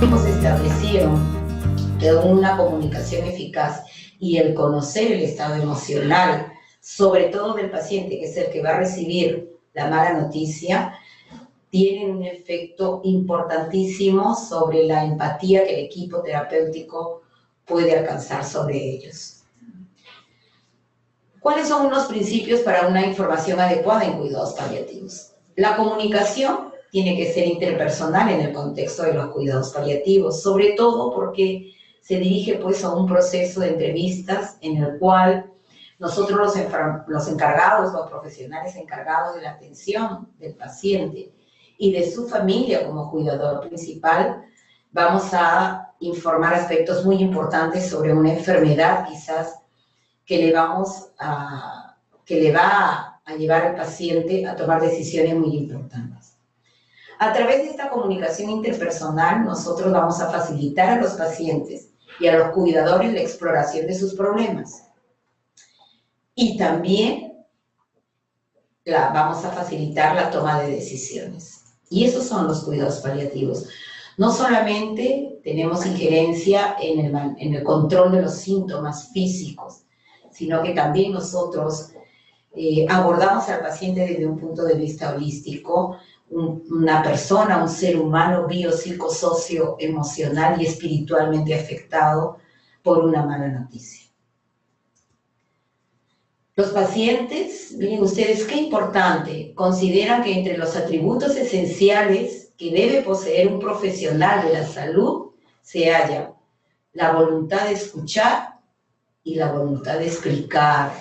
Hemos establecido que una comunicación eficaz y el conocer el estado emocional, sobre todo del paciente, que es el que va a recibir la mala noticia, tienen un efecto importantísimo sobre la empatía que el equipo terapéutico puede alcanzar sobre ellos. ¿Cuáles son unos principios para una información adecuada en cuidados paliativos? La comunicación tiene que ser interpersonal en el contexto de los cuidados paliativos, sobre todo porque se dirige pues a un proceso de entrevistas en el cual nosotros los encargados, los profesionales encargados de la atención del paciente y de su familia como cuidador principal, vamos a informar aspectos muy importantes sobre una enfermedad quizás que le va a llevar al paciente a tomar decisiones muy importantes. A través de esta comunicación interpersonal, nosotros vamos a facilitar a los pacientes y a los cuidadores la exploración de sus problemas. Y también vamos a facilitar la toma de decisiones. Y esos son los cuidados paliativos. No solamente tenemos injerencia en el control de los síntomas físicos, sino que también nosotros abordamos al paciente desde un punto de vista holístico, una persona, un ser humano biopsicosocio, emocional y espiritualmente afectado por una mala noticia. Los pacientes, miren ustedes qué importante, consideran que entre los atributos esenciales que debe poseer un profesional de la salud se halla la voluntad de escuchar y la voluntad de explicar.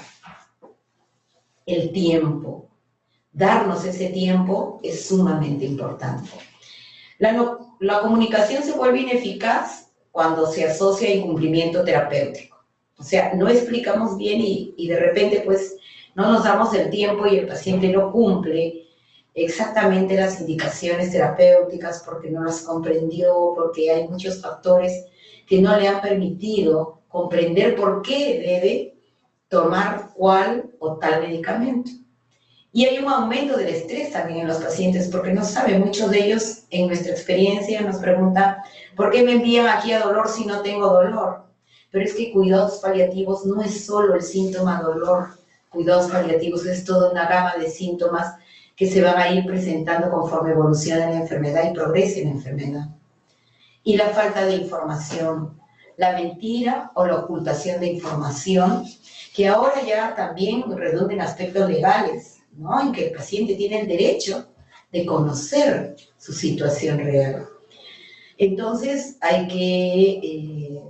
El tiempo, darnos ese tiempo es sumamente importante. La comunicación se vuelve ineficaz cuando se asocia a incumplimiento terapéutico. O sea, no explicamos bien y de repente pues no nos damos el tiempo y el paciente no cumple exactamente las indicaciones terapéuticas porque no las comprendió, porque hay muchos factores que no le han permitido comprender por qué debe tomar cual o tal medicamento. Y hay un aumento del estrés también en los pacientes porque no saben, muchos de ellos en nuestra experiencia nos preguntan ¿por qué me envían aquí a dolor si no tengo dolor? Pero es que cuidados paliativos no es solo el síntoma dolor, cuidados paliativos es toda una gama de síntomas que se van a ir presentando conforme evoluciona la enfermedad y progrese la enfermedad. Y la falta de información, la mentira o la ocultación de información, que ahora ya también redunda en aspectos legales, ¿no? En que el paciente tiene el derecho de conocer su situación real. Entonces hay que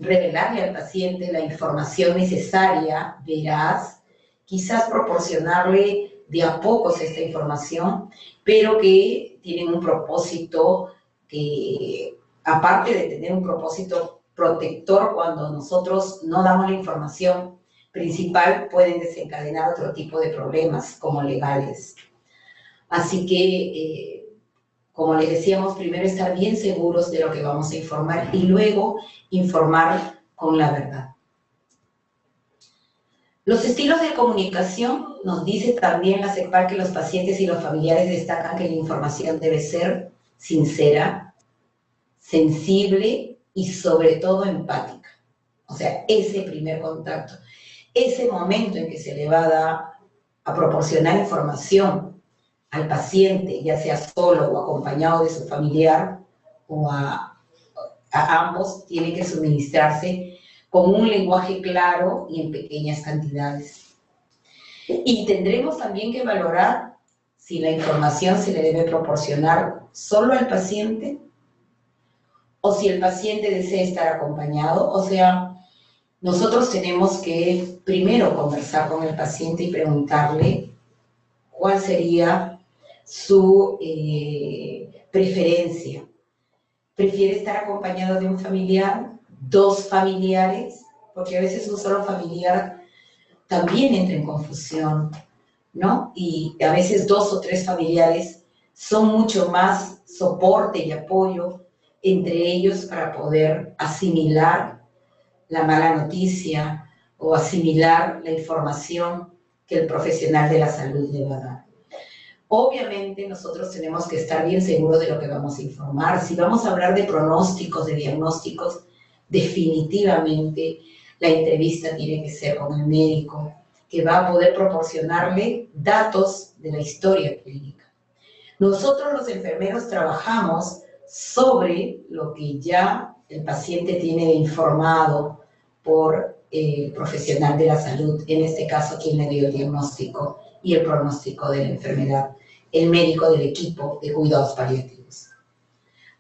revelarle al paciente la información necesaria, veraz, quizás proporcionarle de a pocos esta información, pero que tienen un propósito que, aparte de tener un propósito protector, cuando nosotros no damos la información principal, pueden desencadenar otro tipo de problemas como legales. Así que, como les decíamos, primero estar bien seguros de lo que vamos a informar y luego informar con la verdad. Los estilos de comunicación nos dice también la CEPAL que los pacientes y los familiares destacan que la información debe ser sincera, sensible y sobre todo empática. O sea, ese primer contacto, ese momento en que se le va a proporcionar información al paciente, ya sea solo o acompañado de su familiar o a ambos, tiene que suministrarse con un lenguaje claro y en pequeñas cantidades. Y tendremos también que valorar si la información se le debe proporcionar solo al paciente o si el paciente desea estar acompañado. O sea, nosotros tenemos que primero conversar con el paciente y preguntarle cuál sería su preferencia. ¿Prefiere estar acompañado de un familiar, dos familiares? Porque a veces un solo familiar también entra en confusión, ¿no? Y a veces dos o tres familiares son mucho más soporte y apoyo entre ellos para poder asimilar la mala noticia o asimilar la información que el profesional de la salud le va a dar. Obviamente nosotros tenemos que estar bien seguros de lo que vamos a informar. Si vamos a hablar de pronósticos, de diagnósticos, definitivamente la entrevista tiene que ser con el médico, que va a poder proporcionarle datos de la historia clínica. Nosotros los enfermeros trabajamos sobre lo que ya el paciente tiene informado por el profesional de la salud, en este caso quien le dio el diagnóstico y el pronóstico de la enfermedad, el médico del equipo de cuidados paliativos.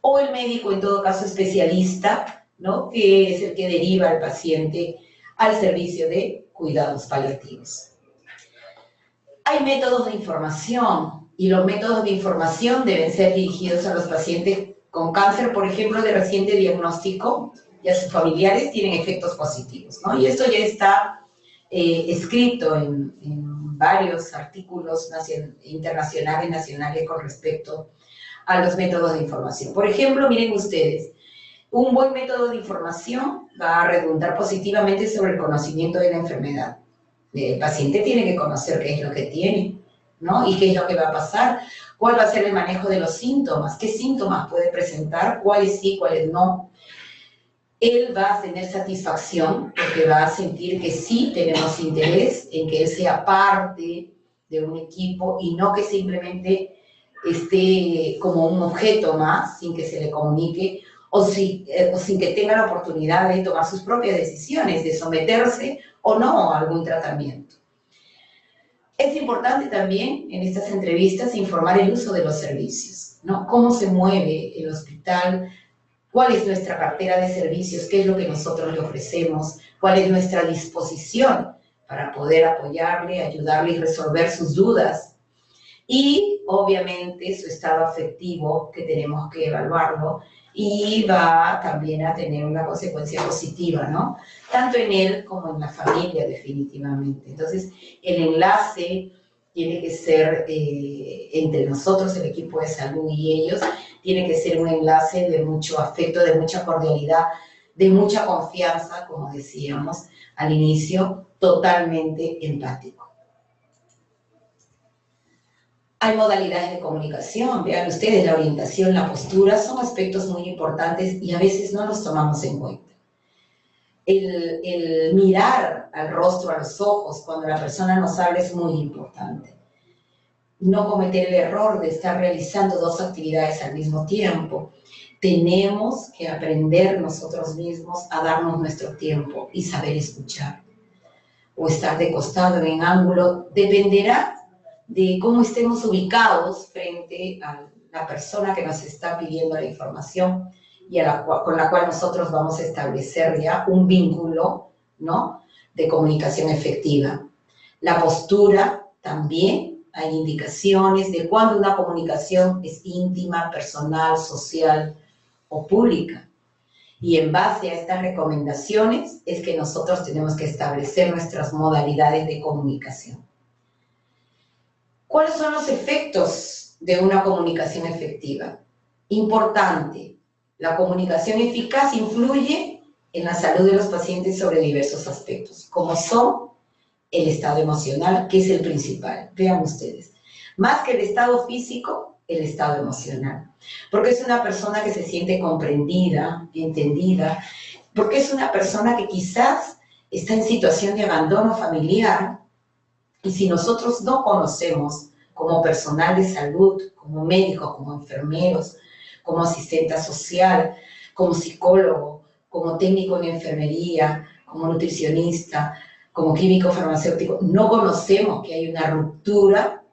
O el médico, en todo caso, especialista, ¿no?, que es el que deriva al paciente al servicio de cuidados paliativos. Hay métodos de información, y los métodos de información deben ser dirigidos a los pacientes con cáncer, por ejemplo, de reciente diagnóstico, y a sus familiares tienen efectos positivos, ¿no? Y esto ya está escrito en varios artículos internacionales, nacionales, con respecto a los métodos de información. Por ejemplo, miren ustedes, un buen método de información va a redundar positivamente sobre el conocimiento de la enfermedad. El paciente tiene que conocer qué es lo que tiene, ¿no? Y qué es lo que va a pasar, cuál va a ser el manejo de los síntomas, qué síntomas puede presentar, cuáles sí, cuáles no. Él va a tener satisfacción porque va a sentir que sí tenemos interés en que él sea parte de un equipo y no que simplemente esté como un objeto más sin que se le comunique o sin que tenga la oportunidad de tomar sus propias decisiones, de someterse o no a algún tratamiento. Es importante también en estas entrevistas informar el uso de los servicios, ¿no? Cómo se mueve el hospital, cuál es nuestra cartera de servicios, qué es lo que nosotros le ofrecemos, cuál es nuestra disposición para poder apoyarle, ayudarle y resolver sus dudas. Y, obviamente, su estado afectivo, que tenemos que evaluarlo, y va también a tener una consecuencia positiva, ¿no? Tanto en él como en la familia, definitivamente. Entonces, el enlace tiene que ser entre nosotros, el equipo de salud y ellos, tiene que ser un enlace de mucho afecto, de mucha cordialidad, de mucha confianza, como decíamos al inicio, totalmente empático. Hay modalidades de comunicación, vean ustedes, la orientación, la postura, son aspectos muy importantes y a veces no los tomamos en cuenta. El mirar al rostro, a los ojos, cuando la persona nos habla es muy importante. No cometer el error de estar realizando dos actividades al mismo tiempo. Tenemos que aprender nosotros mismos a darnos nuestro tiempo y saber escuchar. O estar de costado, en ángulo, dependerá de cómo estemos ubicados frente a la persona que nos está pidiendo la información y con la cual nosotros vamos a establecer ya un vínculo, ¿no?, de comunicación efectiva. La postura también. Hay indicaciones de cuándo una comunicación es íntima, personal, social o pública. Y en base a estas recomendaciones es que nosotros tenemos que establecer nuestras modalidades de comunicación. ¿Cuáles son los efectos de una comunicación efectiva? Importante, la comunicación eficaz influye en la salud de los pacientes sobre diversos aspectos, como son el estado emocional, que es el principal. Vean ustedes. Más que el estado físico, el estado emocional. Porque es una persona que se siente comprendida, entendida, porque es una persona que quizás está en situación de abandono familiar, y si nosotros no conocemos como personal de salud, como médicos, como enfermeros, como asistente social, como psicólogo, como técnico en enfermería, como nutricionista, como químico farmacéutico, no conocemos que hay una ruptura,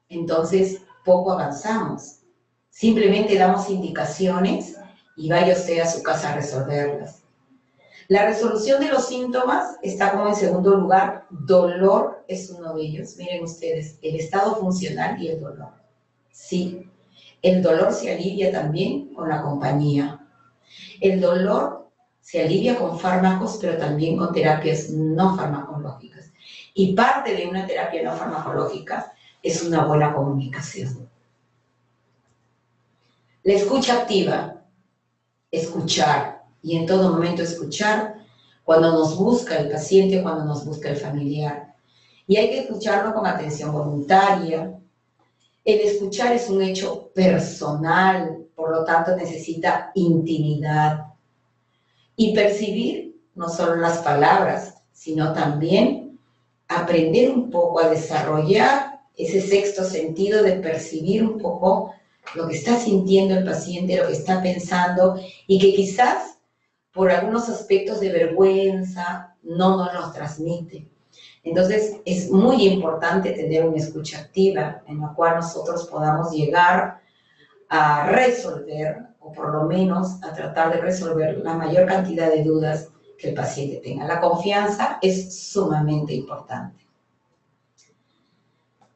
entonces poco avanzamos. Simplemente damos indicaciones y vaya usted a su casa a resolverlas. La resolución de los síntomas está como en segundo lugar. Dolor es uno de ellos. Miren ustedes, el estado funcional y el dolor. Sí, el dolor se alivia también con la compañía. El dolor se alivia con fármacos, pero también con terapias no farmacológicas. Y parte de una terapia no farmacológica es una buena comunicación. La escucha activa, escuchar, y en todo momento escuchar cuando nos busca el paciente, cuando nos busca el familiar. Y hay que escucharlo con atención voluntaria, El escuchar es un hecho personal, por lo tanto necesita intimidad. Y percibir no solo las palabras, sino también aprender un poco a desarrollar ese sexto sentido de percibir un poco lo que está sintiendo el paciente, lo que está pensando, y que quizás por algunos aspectos de vergüenza no nos los transmite. Entonces es muy importante tener una escucha activa en la cual nosotros podamos llegar a resolver, o por lo menos a tratar de resolver la mayor cantidad de dudas que el paciente tenga. La confianza es sumamente importante.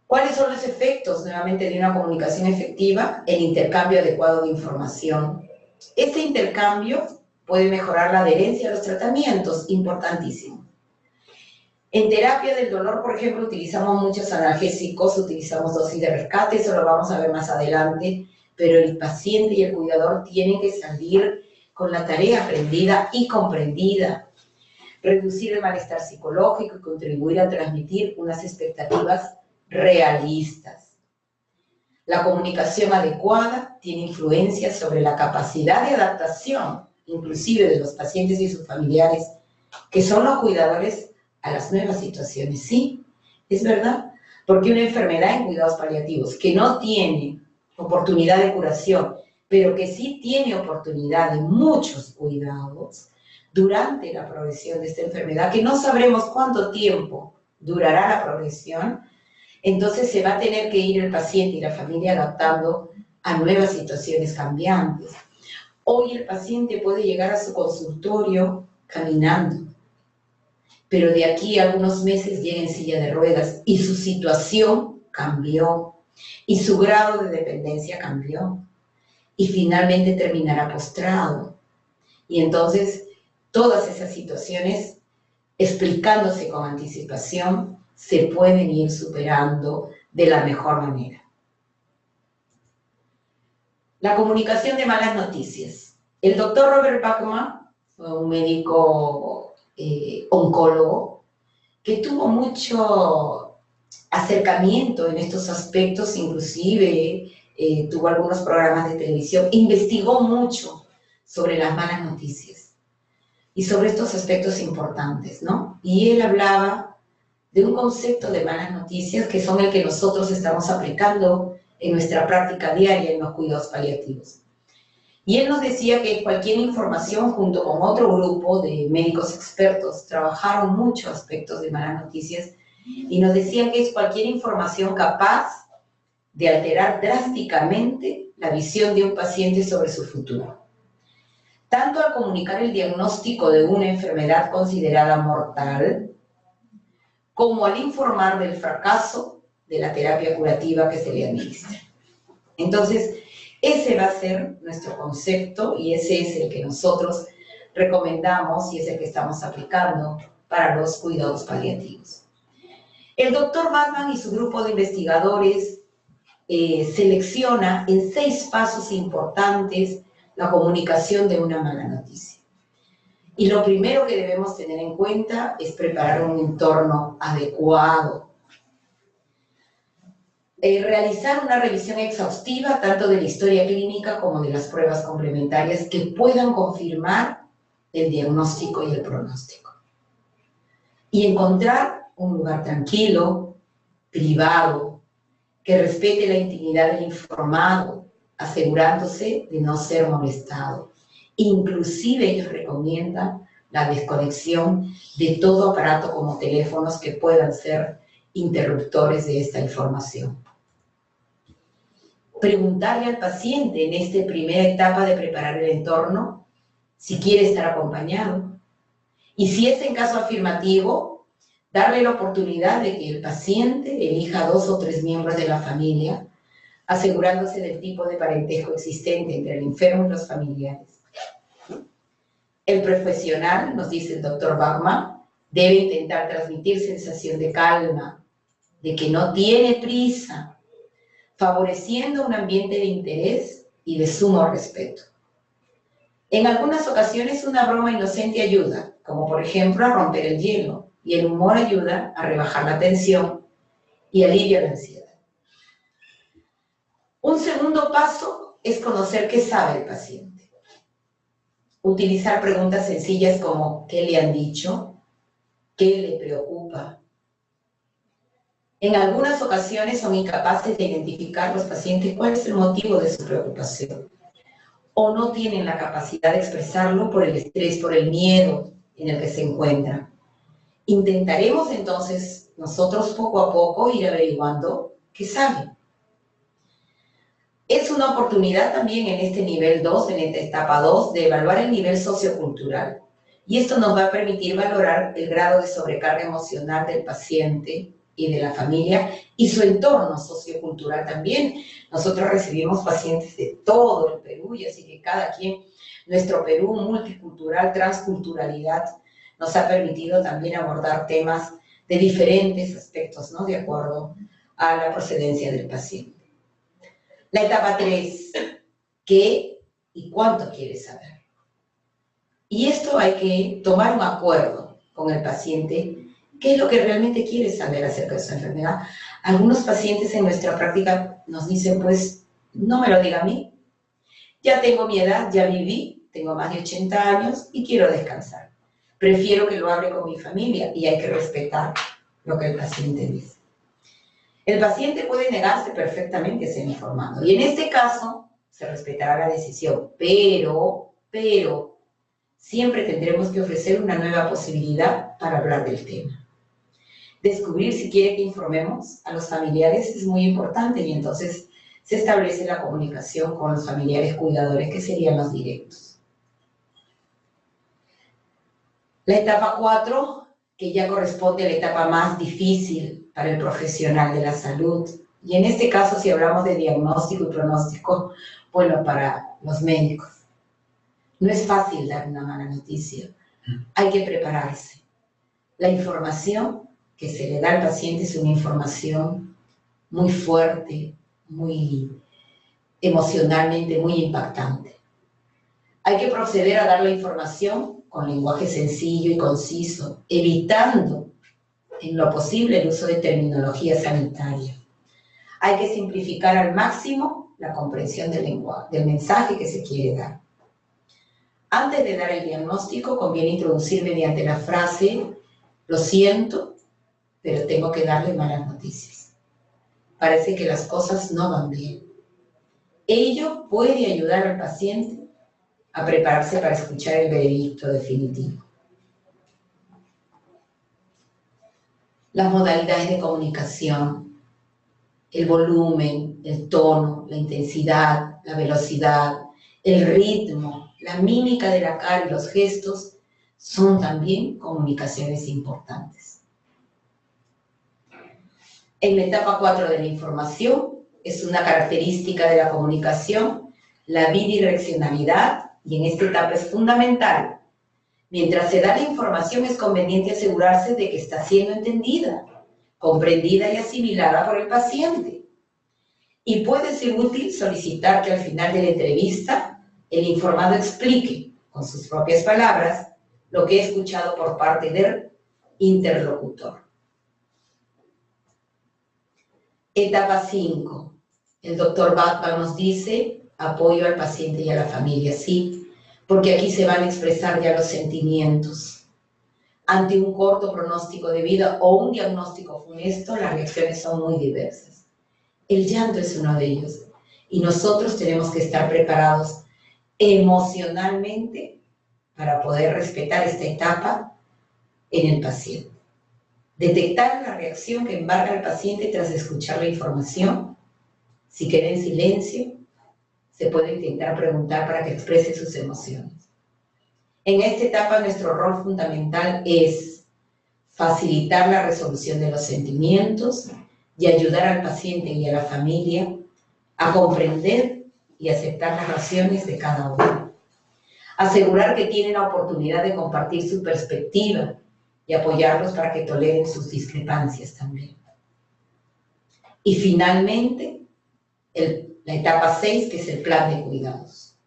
¿Cuáles son los efectos, nuevamente, de una comunicación efectiva? El intercambio adecuado de información. Este intercambio puede mejorar la adherencia a los tratamientos, importantísimo. En terapia del dolor, por ejemplo, utilizamos muchos analgésicos, utilizamos dosis de rescate, eso lo vamos a ver más adelante, pero el paciente y el cuidador tienen que salir con la tarea aprendida y comprendida, reducir el malestar psicológico y contribuir a transmitir unas expectativas realistas. La comunicación adecuada tiene influencia sobre la capacidad de adaptación, inclusive de los pacientes y sus familiares, que son los cuidadores a las nuevas situaciones. Sí, es verdad, porque una enfermedad en cuidados paliativos que no tiene oportunidad de curación, pero que sí tiene oportunidad de muchos cuidados durante la progresión de esta enfermedad, que no sabremos cuánto tiempo durará la progresión, entonces se va a tener que ir el paciente y la familia adaptando a nuevas situaciones cambiantes. Hoy el paciente puede llegar a su consultorio caminando, pero de aquí a algunos meses llega en silla de ruedas y su situación cambió y su grado de dependencia cambió y finalmente terminará postrado. Y entonces todas esas situaciones, explicándose con anticipación, se pueden ir superando de la mejor manera. La comunicación de malas noticias. El doctor Robert Bachman fue un médico oncólogo que tuvo mucho acercamiento en estos aspectos, inclusive tuvo algunos programas de televisión, investigó mucho sobre las malas noticias y sobre estos aspectos importantes, ¿no? Y él hablaba de un concepto de malas noticias que son el que nosotros estamos aplicando en nuestra práctica diaria en los cuidados paliativos. Y él nos decía que cualquier información, junto con otro grupo de médicos expertos, trabajaron muchos aspectos de malas noticias y nos decían que es cualquier información capaz de alterar drásticamente la visión de un paciente sobre su futuro. Tanto al comunicar el diagnóstico de una enfermedad considerada mortal, como al informar del fracaso de la terapia curativa que se le administra. Entonces, ese va a ser nuestro concepto y ese es el que nosotros recomendamos y es el que estamos aplicando para los cuidados paliativos. El doctor Bachman y su grupo de investigadores selecciona en 6 pasos importantes la comunicación de una mala noticia. Y lo primero que debemos tener en cuenta es preparar un entorno adecuado. Realizar una revisión exhaustiva tanto de la historia clínica como de las pruebas complementarias que puedan confirmar el diagnóstico y el pronóstico. Y encontrar un lugar tranquilo, privado, que respete la intimidad del informado, asegurándose de no ser molestado. Inclusive ellos recomiendan la desconexión de todo aparato como teléfonos que puedan ser interruptores de esta información. Preguntarle al paciente en esta primera etapa de preparar el entorno si quiere estar acompañado. Y si es en caso afirmativo, darle la oportunidad de que el paciente elija 2 o 3 miembros de la familia, asegurándose del tipo de parentesco existente entre el enfermo y los familiares. El profesional, nos dice el doctor Bachman, debe intentar transmitir sensación de calma, de que no tiene prisa, favoreciendo un ambiente de interés y de sumo respeto. En algunas ocasiones una broma inocente ayuda, como por ejemplo a romper el hielo, y el humor ayuda a rebajar la tensión y alivia la ansiedad. Un segundo paso es conocer qué sabe el paciente. Utilizar preguntas sencillas como ¿qué le han dicho? ¿Qué le preocupa? En algunas ocasiones son incapaces de identificar los pacientes cuál es el motivo de su preocupación, o no tienen la capacidad de expresarlo por el estrés, por el miedo en el que se encuentran. Intentaremos entonces nosotros poco a poco ir averiguando qué saben. Es una oportunidad también en este nivel 2, en esta etapa 2, de evaluar el nivel sociocultural. Y esto nos va a permitir valorar el grado de sobrecarga emocional del paciente y de la familia y su entorno sociocultural también. Nosotros recibimos pacientes de todo el Perú y así que cada quien, nuestro Perú multicultural, transculturalidad, nos ha permitido también abordar temas de diferentes aspectos, ¿no? De acuerdo a la procedencia del paciente. La etapa 3, ¿qué y cuánto quiere saber? Y esto hay que tomar un acuerdo con el paciente, qué es lo que realmente quiere saber acerca de su enfermedad. Algunos pacientes en nuestra práctica nos dicen, pues, no me lo diga a mí, ya tengo mi edad, ya viví, tengo más de 80 años y quiero descansar. Prefiero que lo hable con mi familia y hay que respetar lo que el paciente dice. El paciente puede negarse perfectamente a ser informado y en este caso se respetará la decisión, pero siempre tendremos que ofrecer una nueva posibilidad para hablar del tema. Descubrir si quiere que informemos a los familiares es muy importante y entonces se establece la comunicación con los familiares cuidadores que serían los directos. La etapa 4, que ya corresponde a la etapa más difícil para el profesional de la salud. Y en este caso, si hablamos de diagnóstico y pronóstico, bueno, para los médicos. No es fácil dar una mala noticia. Hay que prepararse. La información que se le da al paciente es una información muy fuerte, muy emocionalmente muy impactante. Hay que proceder a dar la información con lenguaje sencillo y conciso, evitando en lo posible el uso de terminología sanitaria. Hay que simplificar al máximo la comprensión del lenguaje, del mensaje que se quiere dar. Antes de dar el diagnóstico, conviene introducir mediante la frase, lo siento, pero tengo que darle malas noticias. Parece que las cosas no van bien. Ello puede ayudar al paciente a prepararse para escuchar el veredicto definitivo. Las modalidades de comunicación, el volumen, el tono, la intensidad, la velocidad, el ritmo, la mímica de la cara y los gestos son también comunicaciones importantes. En la etapa 4 de la información es una característica de la comunicación la bidireccionalidad y en esta etapa es fundamental. Mientras se da la información es conveniente asegurarse de que está siendo entendida, comprendida y asimilada por el paciente. Y puede ser útil solicitar que al final de la entrevista el informado explique con sus propias palabras lo que ha escuchado por parte del interlocutor. Etapa 5. El doctor Batman nos dice apoyo al paciente y a la familia, sí, porque aquí se van a expresar ya los sentimientos. Ante un corto pronóstico de vida o un diagnóstico funesto, las reacciones son muy diversas. El llanto es uno de ellos y nosotros tenemos que estar preparados emocionalmente para poder respetar esta etapa en el paciente. Detectar la reacción que embarga el paciente tras escuchar la información. Si queda en silencio, se puede intentar preguntar para que exprese sus emociones. En esta etapa nuestro rol fundamental es facilitar la resolución de los sentimientos y ayudar al paciente y a la familia a comprender y aceptar las razones de cada uno. Asegurar que tienen la oportunidad de compartir su perspectiva y apoyarlos para que toleren sus discrepancias también. Y finalmente, la etapa 6, que es el plan de cuidados.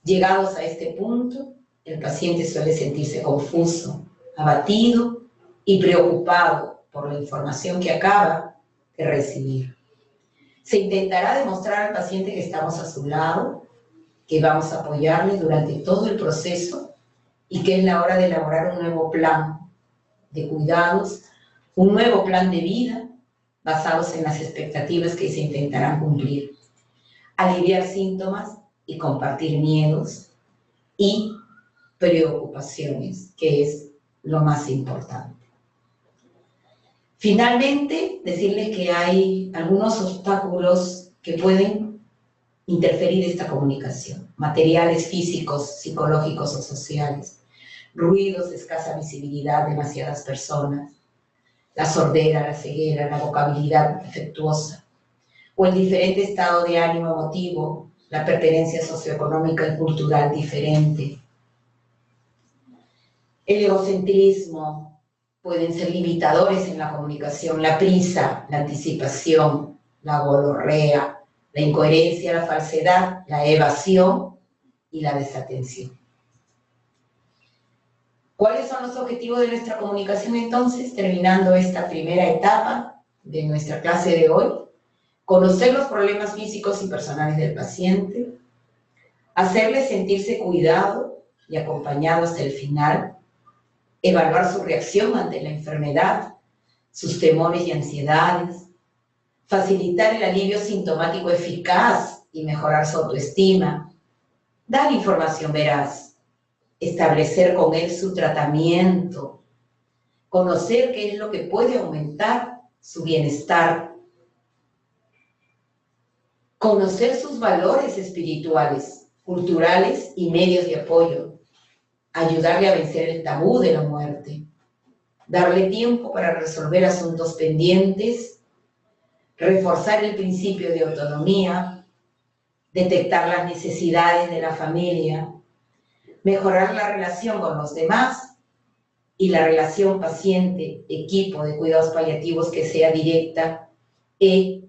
Llegados a este punto, el paciente suele sentirse confuso, abatido y preocupado por la información que acaba de recibir. Se intentará demostrar al paciente que estamos a su lado, que vamos a apoyarle durante todo el proceso y que es la hora de elaborar un nuevo plan de cuidados, un nuevo plan de vida basados en las expectativas que se intentarán cumplir. Aliviar síntomas y compartir miedos y preocupaciones, que es lo más importante. Finalmente, decirles que hay algunos obstáculos que pueden interferir esta comunicación, materiales físicos, psicológicos o sociales, ruidos, escasa visibilidad, demasiadas personas, la sordera, la ceguera, la vocabilidad defectuosa, o el diferente estado de ánimo emotivo, la pertenencia socioeconómica y cultural diferente. El egocentrismo pueden ser limitadores en la comunicación, la prisa, la anticipación, la gonorrea, la incoherencia, la falsedad, la evasión y la desatención. ¿Cuáles son los objetivos de nuestra comunicación entonces? Terminando esta primera etapa de nuestra clase de hoy, conocer los problemas físicos y personales del paciente, hacerle sentirse cuidado y acompañado hasta el final, evaluar su reacción ante la enfermedad, sus temores y ansiedades, facilitar el alivio sintomático eficaz y mejorar su autoestima, dar información veraz, establecer con él su tratamiento, conocer qué es lo que puede aumentar su bienestar, conocer sus valores espirituales, culturales y medios de apoyo, ayudarle a vencer el tabú de la muerte, darle tiempo para resolver asuntos pendientes, reforzar el principio de autonomía, detectar las necesidades de la familia, mejorar la relación con los demás y la relación paciente-equipo de cuidados paliativos que sea directa e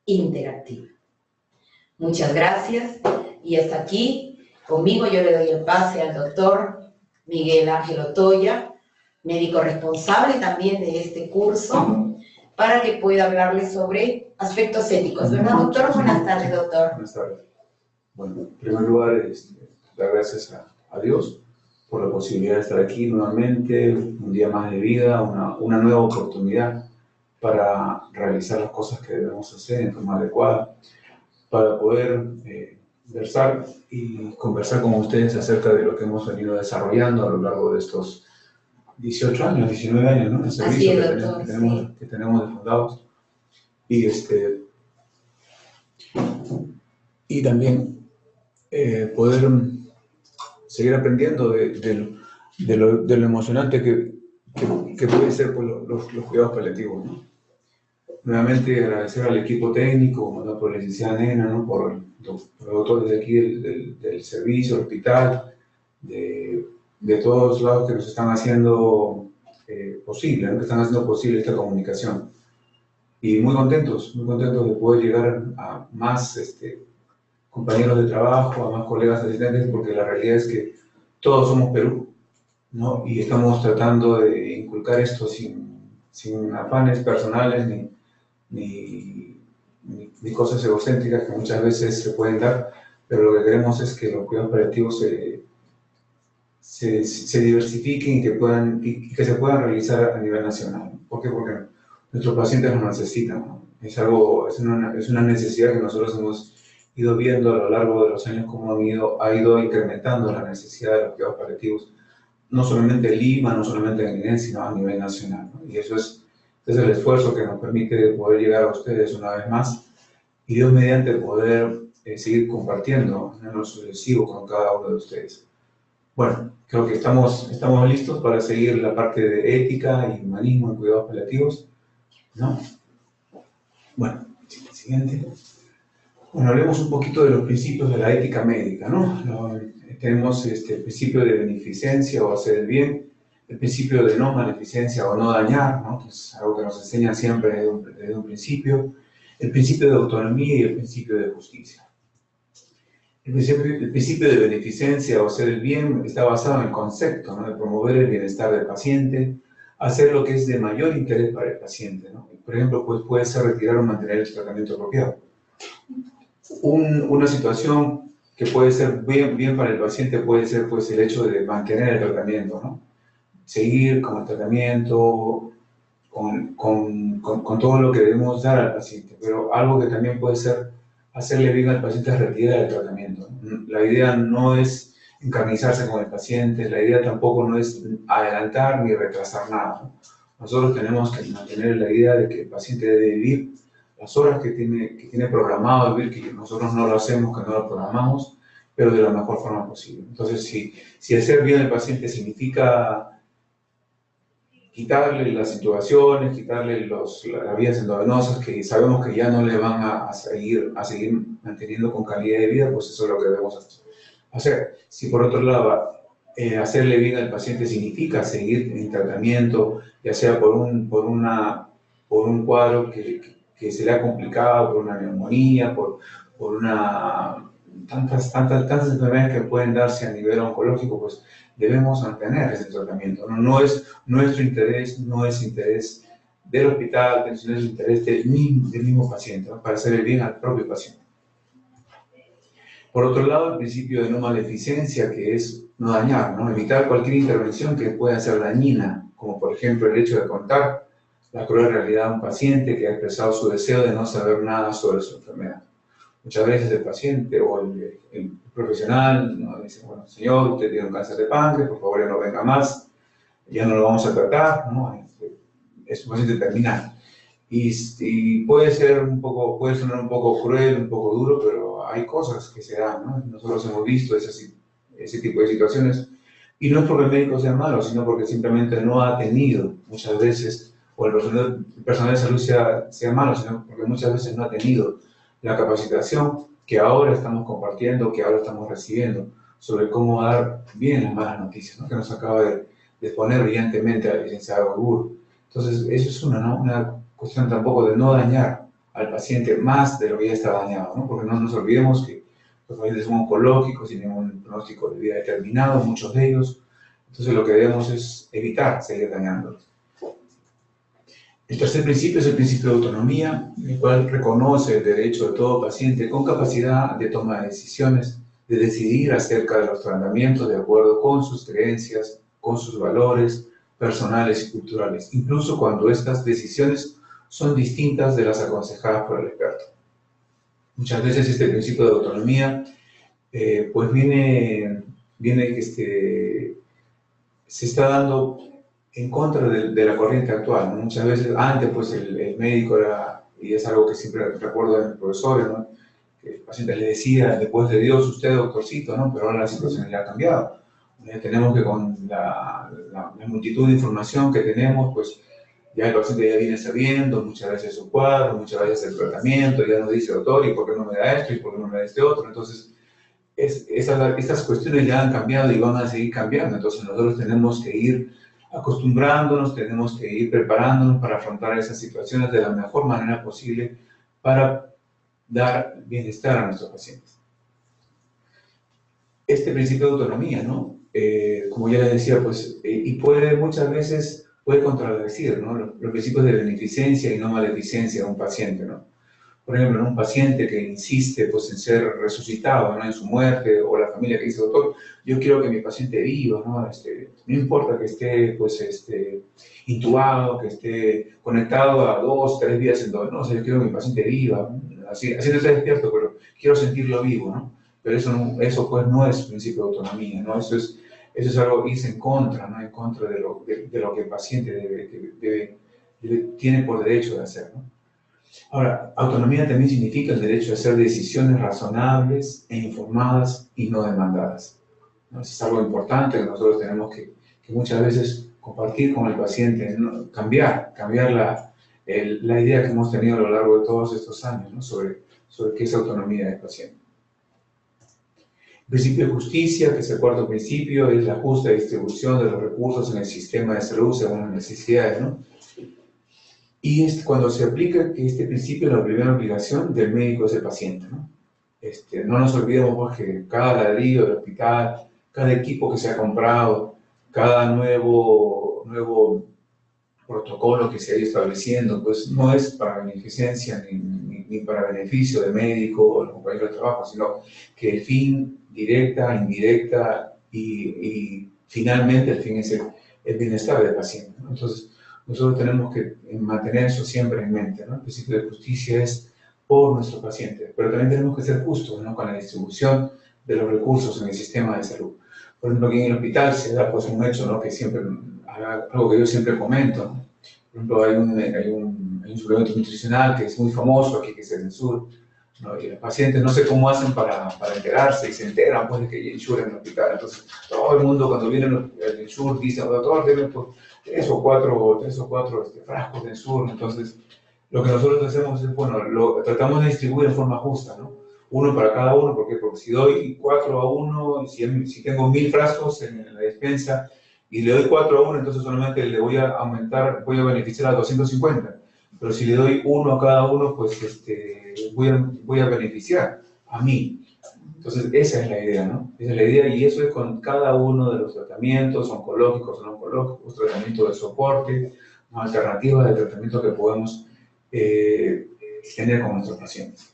interactiva. Muchas gracias y hasta aquí conmigo yo le doy el pase al doctor Miguel Ángel Otoya, médico responsable también de este curso, para que pueda hablarles sobre aspectos éticos. ¿Verdad, doctor? Buenas tardes, doctor. Buenas tardes. Bueno, en primer lugar, dar gracias a Dios por la posibilidad de estar aquí nuevamente, un día más de vida, una nueva oportunidad para realizar las cosas que debemos hacer en forma adecuada, para poder versar y conversar con ustedes acerca de lo que hemos venido desarrollando a lo largo de estos 18 años, 19 años, ¿no? El servicio que tenemos de fundados. Y también poder seguir aprendiendo de lo emocionante que puede ser por los cuidados paliativos, ¿no? Nuevamente agradecer al equipo técnico, comandado por la licenciada Nena, ¿no? por los doctores de aquí del servicio, del hospital, de todos lados que nos están haciendo posible, ¿no? Que están haciendo posible esta comunicación. Y muy contentos de poder llegar a más compañeros de trabajo, a más colegas asistentes, porque la realidad es que todos somos Perú, ¿no? Y estamos tratando de inculcar esto sin afanes personales ni cosas egocéntricas que muchas veces se pueden dar, pero lo que queremos es que los cuidados paliativos se diversifiquen y que se puedan realizar a nivel nacional. ¿Por qué? Porque nuestros pacientes lo necesitan, ¿no? Es una necesidad que nosotros hemos ido viendo a lo largo de los años cómo ha ido incrementando la necesidad de los cuidados paliativos, no solamente en Lima, no solamente en Guinea, sino a nivel nacional, ¿no? Y eso es el esfuerzo que nos permite poder llegar a ustedes una vez más y Dios mediante poder seguir compartiendo en lo sucesivo con cada uno de ustedes. Bueno, creo que estamos listos para seguir la parte de ética y humanismo en cuidados paliativos, ¿no? Bueno, siguiente. Bueno, hablemos un poquito de los principios de la ética médica, ¿no? Tenemos el principio de beneficencia o hacer el bien, el principio de no maleficencia o no dañar, ¿no? Que es algo que nos enseñan siempre desde un principio, el principio de autonomía y el principio de justicia. El principio de beneficencia o hacer el bien está basado en el concepto, ¿no? De promover el bienestar del paciente, hacer lo que es de mayor interés para el paciente, ¿no? Por ejemplo, pues puede ser retirar o mantener el tratamiento apropiado. Una situación que puede ser bien para el paciente puede ser pues el hecho de mantener el tratamiento, ¿no? Seguir con el tratamiento, con todo lo que debemos dar al paciente, pero algo que también puede ser hacerle bien al paciente es retirar el tratamiento, ¿no? La idea no es encarnizarse con el paciente, la idea tampoco no es adelantar ni retrasar nada, ¿no? Nosotros tenemos que mantener la idea de que el paciente debe vivir las horas que tiene programado vivir, que nosotros no lo hacemos, que no lo programamos, pero de la mejor forma posible. Entonces, si hacer bien al paciente significa quitarle las intubaciones, quitarle las vías endovenosas que sabemos que ya no le van a seguir manteniendo con calidad de vida, pues eso es lo que debemos hacer. Si por otro lado, hacerle bien al paciente significa seguir en tratamiento, ya sea por un cuadro que se le ha complicado, por una neumonía, por tantas enfermedades que pueden darse a nivel oncológico, pues debemos mantener ese tratamiento. No es nuestro interés, no es interés del hospital, sino es interés del mismo paciente, ¿no? Para hacer el bien al propio paciente. Por otro lado, el principio de no maleficencia, que es no dañar, ¿no? Evitar cualquier intervención que pueda ser dañina, como por ejemplo el hecho de contar la cruel realidad a un paciente que ha expresado su deseo de no saber nada sobre su enfermedad. Muchas veces el paciente o el profesional, ¿no? Dice, bueno, señor, usted tiene un cáncer de páncreas, por favor ya no venga más, ya no lo vamos a tratar, ¿no? Es un paciente terminal. Y puede sonar un poco cruel, un poco duro, pero hay cosas que se dan, ¿no? Nosotros hemos visto ese tipo de situaciones, y no es porque el médico sea malo, sino porque simplemente no ha tenido muchas veces, o el personal de salud sea malo, sino porque muchas veces no ha tenido la capacitación que ahora estamos compartiendo, que ahora estamos recibiendo, sobre cómo dar bien las malas noticias, ¿no? Que nos acaba de exponer brillantemente la licenciada Gorburu. Entonces, eso es una cuestión tampoco de no dañar al paciente más de lo que ya está dañado, ¿no? Porque no nos olvidemos que los pacientes son oncológicos, tienen un pronóstico de vida determinado, muchos de ellos. Entonces, lo que debemos es evitar seguir dañándolos. El tercer principio es el principio de autonomía, el cual reconoce el derecho de todo paciente con capacidad de toma de decisiones, de decidir acerca de los tratamientos de acuerdo con sus creencias, con sus valores personales y culturales, incluso cuando estas decisiones son distintas de las aconsejadas por el experto. Muchas veces este principio de autonomía pues viene se está dando en contra de la corriente actual, ¿no? Muchas veces, antes pues el médico era, y es algo que siempre recuerdo de mis profesores, ¿no? Que el paciente le decía, después de Dios, usted doctorcito, ¿no? Pero ahora la situación ya ha cambiado. Tenemos que con la multitud de información que tenemos, pues ya el paciente ya viene sabiendo muchas veces su cuadro, muchas veces el tratamiento, ya nos dice, doctor, ¿y por qué no me da esto? ¿Y por qué no me da este otro? Entonces, estas cuestiones ya han cambiado y van a seguir cambiando. Entonces, nosotros tenemos que ir acostumbrándonos, tenemos que ir preparándonos para afrontar esas situaciones de la mejor manera posible para dar bienestar a nuestros pacientes. Este principio de autonomía, ¿no? Como ya les decía, pues, y muchas veces puede contradecir, ¿no? Los principios de beneficencia y no maleficencia de un paciente, ¿no? Por ejemplo, en un paciente que insiste pues, en ser resucitado, ¿no? En su muerte, o la familia que dice, doctor, yo quiero que mi paciente viva, ¿no? No importa que esté pues, intubado, que esté conectado a 2, 3 días en todo, no, o sea, yo quiero que mi paciente viva, así no está despierto, pero quiero sentirlo vivo, ¿no? Pero eso pues no es principio de autonomía, ¿no? Eso es algo que irse en contra, ¿no? En contra de lo que el paciente tiene por derecho de hacer, ¿no? Ahora, autonomía también significa el derecho a hacer decisiones razonables e informadas y no demandadas, ¿no? Eso es algo importante que nosotros tenemos que muchas veces compartir con el paciente, ¿no? Cambiar la idea que hemos tenido a lo largo de todos estos años, ¿no? sobre qué es autonomía del paciente. El principio de justicia, que es el cuarto principio, es la justa distribución de los recursos en el sistema de salud según las necesidades, ¿no? Y cuando se aplica este principio, la primera obligación del médico es el paciente, ¿no? No nos olvidemos pues, que cada ladrillo del hospital, cada equipo que se ha comprado, cada nuevo protocolo que se ha ido estableciendo, pues no es para beneficencia ni ni para beneficio del médico o del compañero de trabajo, sino que el fin directa, indirecta y finalmente el fin es el bienestar del paciente, ¿no? Entonces, nosotros tenemos que mantener eso siempre en mente, ¿no? El principio de justicia es por nuestros pacientes, pero también tenemos que ser justos, ¿no? Con la distribución de los recursos en el sistema de salud. Por ejemplo, aquí en el hospital se da pues, un hecho, ¿no? Que siempre, algo que yo siempre comento, ¿no? Por ejemplo, hay un suplemento nutricional que es muy famoso aquí, que es el Ensure, ¿no? Y los pacientes no sé cómo hacen para enterarse y se enteran pues, de que hay Ensure en el hospital. Entonces, todo el mundo cuando viene el Ensure dice, doctor, debe pues, tres o cuatro frascos de Ensure. Entonces, lo que nosotros hacemos es, bueno, lo tratamos de distribuir en forma justa, ¿no? Uno para cada uno, ¿por qué? Porque si doy 4 a 1, si tengo 1000 frascos en la despensa y le doy 4 a 1, entonces solamente le voy a aumentar, voy a beneficiar a 250. Pero si le doy 1 a cada uno, pues voy a beneficiar a mí. Entonces, esa es la idea, ¿no? Esa es la idea y eso es con cada uno de los tratamientos oncológicos o no oncológicos, tratamientos de soporte, alternativas de tratamiento que podemos tener con nuestros pacientes.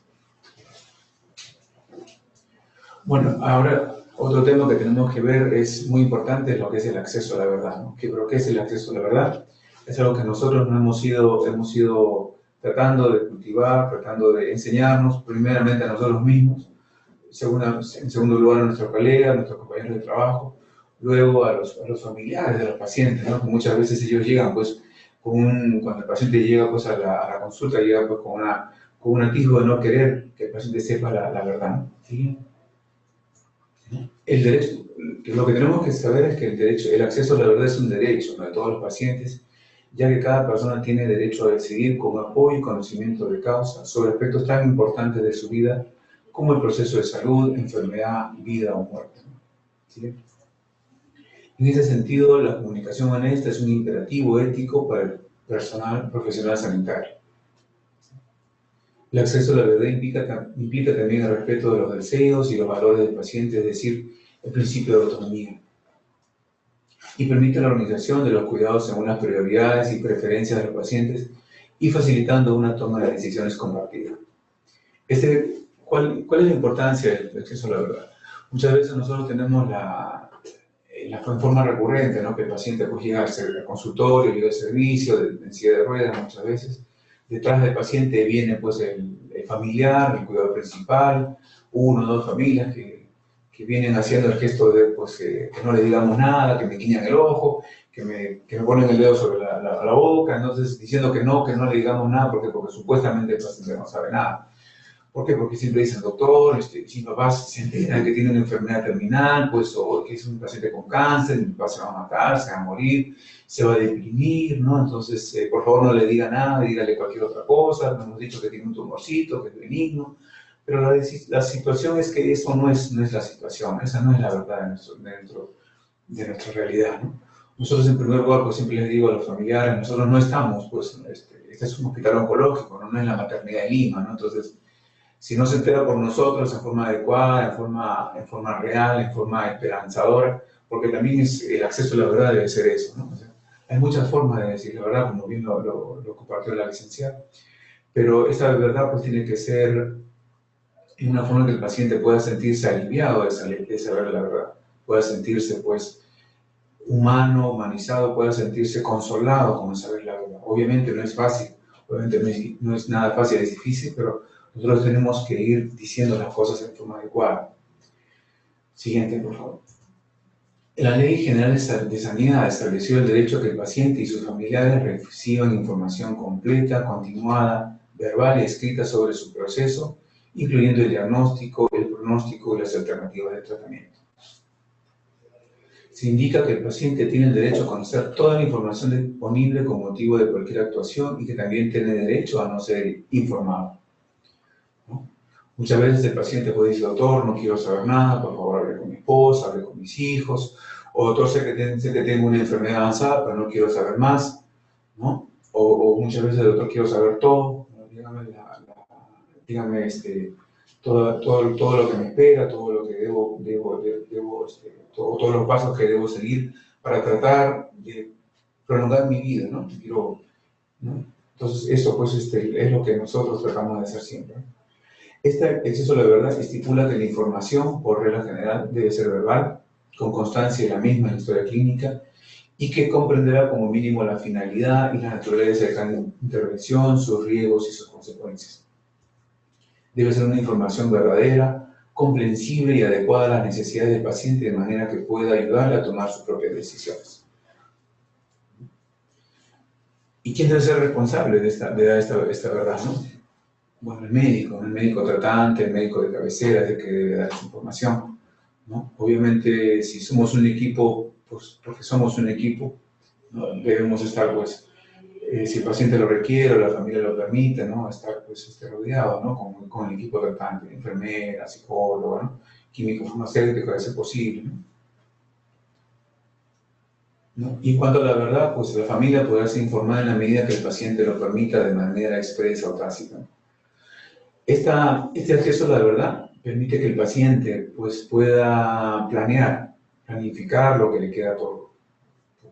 Bueno, ahora otro tema que tenemos que ver es muy importante, es lo que es el acceso a la verdad, ¿no? ¿Pero qué es el acceso a la verdad? Es algo que nosotros no hemos ido tratando de cultivar, tratando de enseñarnos primeramente a nosotros mismos, en segundo lugar a nuestros colegas, a nuestros compañeros de trabajo, luego a los familiares de los pacientes, ¿no? Que muchas veces ellos llegan, pues, cuando el paciente llega pues, a la consulta, llega pues, con un atisbo de no querer que el paciente sepa la verdad, ¿no? ¿Sí? El derecho, lo que tenemos que saber es que el acceso a la verdad es un derecho, ¿no? De todos los pacientes, ya que cada persona tiene derecho a decidir con apoyo y conocimiento de causa sobre aspectos tan importantes de su vida como el proceso de salud, enfermedad, vida o muerte, ¿no? ¿Sí? En ese sentido, la comunicación honesta es un imperativo ético para el personal profesional sanitario. El acceso a la verdad implica también el respeto de los deseos y los valores del paciente, es decir, el principio de autonomía. Y permite la organización de los cuidados según las prioridades y preferencias de los pacientes y facilitando una toma de decisiones compartida. ¿Cuál es la importancia del acceso a la verdad? Muchas veces nosotros tenemos en forma recurrente, ¿no? Que el paciente pues, llega al consultorio, llega al servicio, en silla de ruedas muchas veces. Detrás del paciente viene pues, el familiar, el cuidador principal, uno o dos familias que vienen haciendo el gesto de pues, que no le digamos nada, que me guiñan el ojo, que me ponen el dedo sobre la boca, entonces diciendo que no le digamos nada porque supuestamente el paciente no sabe nada. ¿Por qué? Porque siempre dicen, doctor, si papás se enteran que tiene una enfermedad terminal, pues, o que es un paciente con cáncer, mi papá se va a matar, se va a morir, se va a deprimir, ¿no? Entonces, por favor, no le diga nada, dígale cualquier otra cosa, nos hemos dicho que tiene un tumorcito, que es benigno, pero la situación es que eso no es la situación, esa no es la verdad de nuestra realidad, ¿no? Nosotros, en primer lugar, pues siempre les digo a los familiares, nosotros no estamos, pues, este es un hospital oncológico, no es la maternidad de Lima, ¿no? Entonces, si no se entera por nosotros en forma adecuada, en forma real, en forma esperanzadora, porque también el acceso a la verdad debe ser eso, ¿no? O sea, hay muchas formas de decir la verdad, como bien lo compartió la licenciada, pero esa verdad pues tiene que ser en una forma que el paciente pueda sentirse aliviado de saber la verdad, pueda sentirse pues humano, humanizado, pueda sentirse consolado con saber la verdad. Obviamente no es fácil, obviamente no es nada fácil, es difícil, pero nosotros tenemos que ir diciendo las cosas en forma adecuada. Siguiente, por favor. La Ley General de Sanidad estableció el derecho a que el paciente y sus familiares reciban información completa, continuada, verbal y escrita sobre su proceso, incluyendo el diagnóstico, el pronóstico y las alternativas de tratamiento. Se indica que el paciente tiene el derecho a conocer toda la información disponible con motivo de cualquier actuación y que también tiene derecho a no ser informado, ¿no? Muchas veces el paciente puede decir, doctor, no quiero saber nada, por favor hable con mi esposa, hable con mis hijos, o doctor, sé que tengo una enfermedad avanzada, pero no quiero saber más, ¿no? O muchas veces, doctor, quiero saber todo, dígame todo lo que me espera, todo lo que todos los pasos que debo seguir para tratar de prolongar mi vida, ¿no? ¿No? Entonces, esto pues es lo que nosotros tratamos de hacer siempre. Este exceso de la verdad estipula que la información, por regla general, debe ser verbal, con constancia de la misma en la historia clínica, y que comprenderá como mínimo la finalidad y la naturaleza de cada intervención, sus riesgos y sus consecuencias. Debe ser una información verdadera, comprensible y adecuada a las necesidades del paciente de manera que pueda ayudarle a tomar sus propias decisiones. ¿Y quién debe ser responsable de dar esta verdad, no? Bueno, el médico tratante, el médico de cabecera es el que debe dar esa información, ¿no? Obviamente, si somos un equipo, pues porque somos un equipo, ¿no? Debemos estar, pues, si el paciente lo requiere o la familia lo permite, ¿no? Estar, pues, rodeado, ¿no? Con el equipo tratante, enfermera, psicólogo, ¿no? Químico farmacéutico, a ser posible, ¿no? Y en cuanto a la verdad, pues la familia podrá ser informada en la medida que el paciente lo permita de manera expresa o tácita. Este acceso a la verdad permite que el paciente pues, pueda planificar lo que le queda por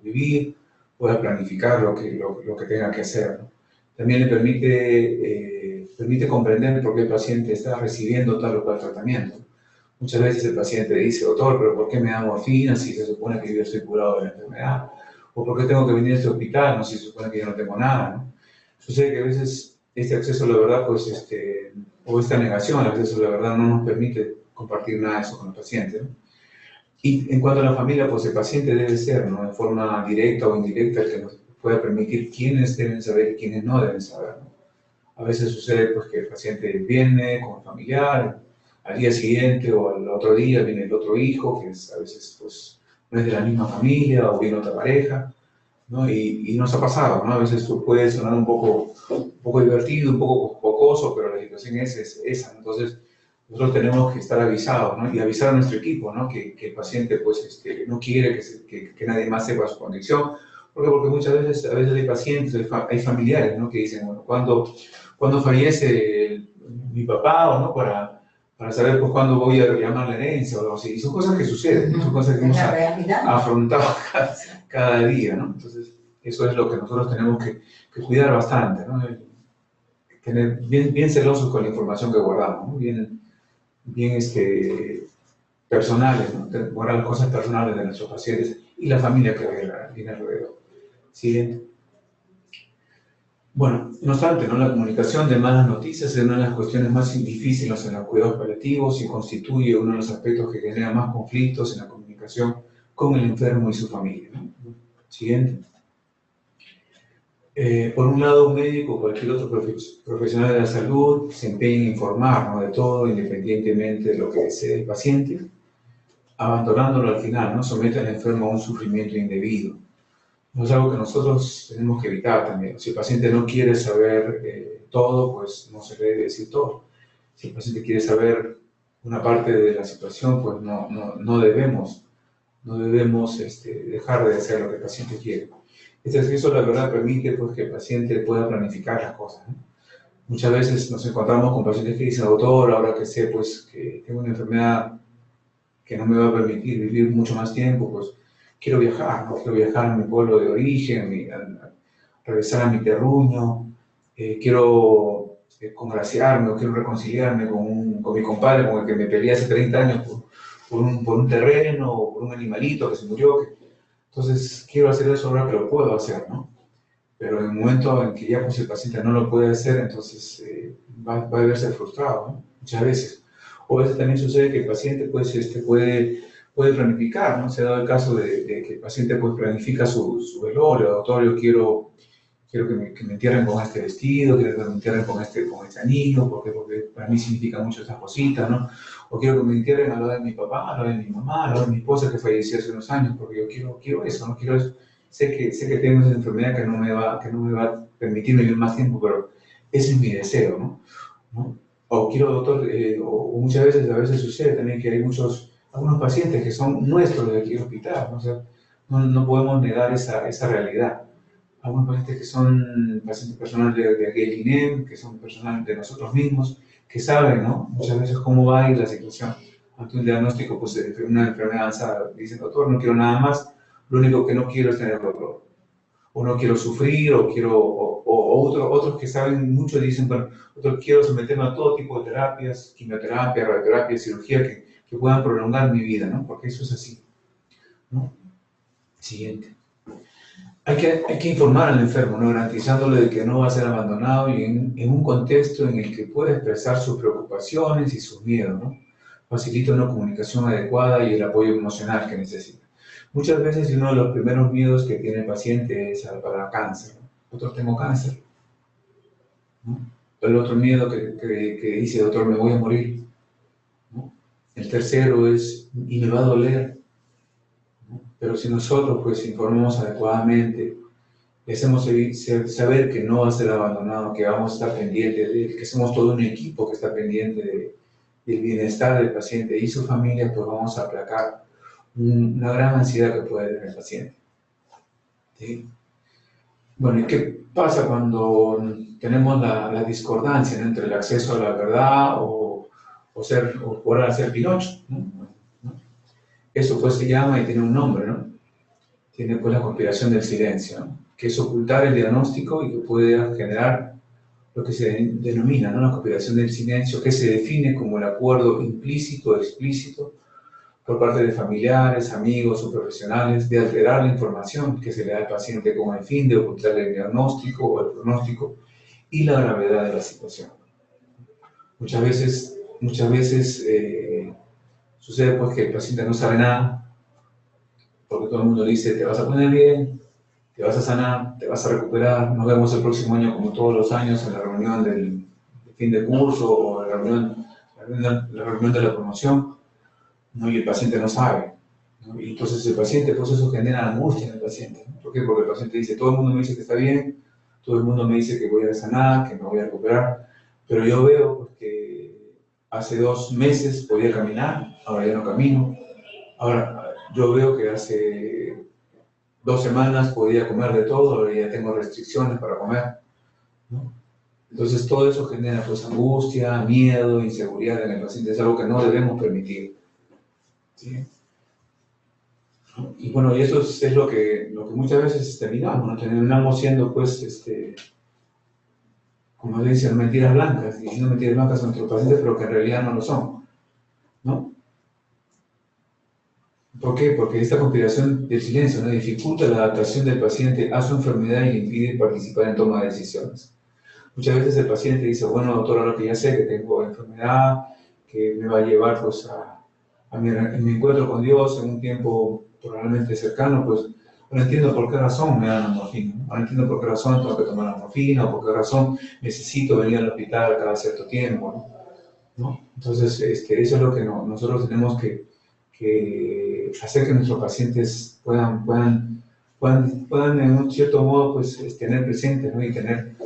vivir, pueda planificar lo que tenga que hacer, ¿no? También le permite comprender por qué el paciente está recibiendo tal o cual tratamiento. Muchas veces el paciente dice, doctor, pero ¿por qué me da morfina si se supone que yo estoy curado de la enfermedad? ¿O por qué tengo que venir a este hospital, no, si se supone que yo no tengo nada, ¿no? Sucede que a veces este acceso a la verdad, pues, o esta negación al acceso a la verdad no nos permite compartir nada de eso con el paciente, ¿no? Y en cuanto a la familia, pues el paciente debe ser, ¿no? De forma directa o indirecta, el que nos pueda permitir quiénes deben saber y quiénes no deben saber, ¿no? A veces sucede pues, que el paciente viene con el familiar, al día siguiente o al otro día viene el otro hijo, que a veces pues, no es de la misma familia o viene otra pareja, ¿no? Y nos ha pasado, ¿no? A veces puede sonar un poco divertido, un poco jocoso, pero la situación es esa, ¿no? Entonces, nosotros tenemos que estar avisados, ¿no? Y avisar a nuestro equipo, ¿no? Que el paciente pues, no quiere que nadie más sepa su condición, porque muchas veces, a veces hay pacientes, hay familiares, ¿no? Que dicen, bueno, ¿cuándo fallece mi papá o no? Para saber pues, cuándo voy a reclamar la herencia o algo así. Y son cosas que suceden, ¿no? Son cosas que hemos afrontado cada día, ¿no? Entonces, eso es lo que nosotros tenemos que cuidar bastante, ¿no? Tener bien celosos con la información que guardamos, ¿no? Bien personales, ¿no? Guardar las cosas personales de nuestros pacientes y la familia que viene alrededor. Siguiente. Bueno, no obstante, ¿no? La comunicación de malas noticias es una de las cuestiones más difíciles en los cuidados paliativos y constituye uno de los aspectos que genera más conflictos en la comunicación con el enfermo y su familia, ¿no? Siguiente. Por un lado, un médico o cualquier otro profesional de la salud se empeña en informar, ¿no? De todo, independientemente de lo que desee el paciente, abandonándolo al final, ¿no? Somete al enfermo a un sufrimiento indebido. No es algo que nosotros tenemos que evitar también. Si el paciente no quiere saber todo, pues no se le debe decir todo. Si el paciente quiere saber una parte de la situación, pues no debemos dejar de hacer lo que el paciente quiere. Este acceso, la verdad, permite pues, que el paciente pueda planificar las cosas, ¿no? Muchas veces nos encontramos con pacientes que dicen, doctor, ahora que sé pues, que tengo una enfermedad que no me va a permitir vivir mucho más tiempo, pues quiero viajar, ¿no? Quiero viajar a mi pueblo de origen, regresar a mi terruño, quiero congraciarme o quiero reconciliarme con mi compadre con el que me peleé hace 30 años por un terreno o por un animalito que se murió. Entonces, quiero hacer eso ahora que lo puedo hacer, ¿no? Pero en el momento en que ya pues, el paciente no lo puede hacer, entonces va a verse frustrado, ¿no? Muchas veces. O a veces también sucede que el paciente pues, puede planificar, ¿no? Se ha dado el caso de que el paciente pues, planifica su velorio. Doctor, yo quiero que me entierren con este vestido, quiero que me entierren con este anillo, porque para mí significa mucho estas cositas, ¿no? O quiero que me entierren al lado de mi papá, al lado de mi mamá, al lado de mi esposa que falleció hace unos años, porque yo quiero eso, no quiero eso. Sé que tengo esa enfermedad que no me va a permitir vivir más tiempo, pero ese es mi deseo, ¿no? O quiero, doctor, o muchas veces, a veces sucede también que hay algunos pacientes que son nuestros de aquí al hospital, ¿no? O sea, no podemos negar esa realidad. Algunos pacientes que son pacientes personales de aquí del INEM, que son personales de nosotros mismos, que saben, ¿no? Muchas veces cómo va a ir la situación ante un diagnóstico pues, de una enfermedad avanzada. Dicen, doctor, no quiero nada más, lo único que no quiero es tener dolor. o no quiero sufrir, o otros que saben mucho dicen, bueno, otros quiero someterme a todo tipo de terapias, quimioterapia, radioterapia, cirugía, que puedan prolongar mi vida, ¿no? Porque eso es así, ¿no? Siguiente. Hay que informar al enfermo, ¿no? Garantizándole de que no va a ser abandonado y en un contexto en el que puede expresar sus preocupaciones y sus miedos, ¿no? Facilita una comunicación adecuada y el apoyo emocional que necesita. Muchas veces uno de los primeros miedos que tiene el paciente es para cáncer, ¿no? Doctor, tengo cáncer, ¿no? El otro miedo que dice, doctor, me voy a morir, ¿no? El tercero es, y me va a doler, ¿no? Pero si nosotros pues informamos adecuadamente, le hacemos saber que no va a ser abandonado, que vamos a estar pendientes de él, que somos todo un equipo que está pendiente del bienestar del paciente y su familia, pues vamos a aplacar una gran ansiedad que puede tener el paciente. ¿Sí? Bueno, ¿y qué pasa cuando tenemos la discordancia, ¿no?, entre el acceso a la verdad o jugar a ser Pinocho, ¿no? Eso pues se llama y tiene un nombre, ¿no? Tiene pues la conspiración del silencio, ¿no?, que es ocultar el diagnóstico y que puede generar lo que se denomina, ¿no?, la conspiración del silencio, que se define como el acuerdo implícito o explícito por parte de familiares, amigos o profesionales de alterar la información que se le da al paciente con el fin de ocultar el diagnóstico o el pronóstico y la gravedad de la situación. Muchas veces sucede pues que el paciente no sabe nada, porque todo el mundo le dice, te vas a poner bien, te vas a sanar, te vas a recuperar, nos vemos el próximo año como todos los años en la reunión del fin de curso o en la reunión de la promoción, ¿no? Y el paciente no sabe, ¿no? Y entonces el paciente, pues eso genera angustia en el paciente, ¿no? ¿Por qué? Porque el paciente dice, todo el mundo me dice que está bien, todo el mundo me dice que voy a sanar, que me voy a recuperar, pero yo veo pues, que hace 2 meses podía caminar, ahora ya no camino, ahora yo veo que hace 2 semanas podía comer de todo, ahora ya tengo restricciones para comer, ¿no? Entonces todo eso genera pues angustia, miedo, inseguridad en el paciente, es algo que no debemos permitir. ¿Sí? Y bueno, y eso es lo que muchas veces terminamos, ¿no? Terminamos siendo, pues, como dicen, mentiras blancas, diciendo mentiras blancas a nuestros pacientes, pero que en realidad no lo son, ¿no? ¿Por qué? Porque esta conspiración del silencio, ¿no?, dificulta la adaptación del paciente a su enfermedad y le impide participar en toma de decisiones. Muchas veces el paciente dice, bueno, doctor, ahora que ya sé que tengo enfermedad, que me va a llevar, pues, a mi encuentro con Dios en un tiempo probablemente cercano, pues ahora entiendo por qué razón me dan la morfina, ¿no? Ahora entiendo por qué razón tengo que tomar la morfina, o por qué razón necesito venir al hospital cada cierto tiempo, ¿no? Entonces, eso es lo que nosotros tenemos que hacer, que nuestros pacientes puedan en un cierto modo, pues, tener presente, ¿no?, y tener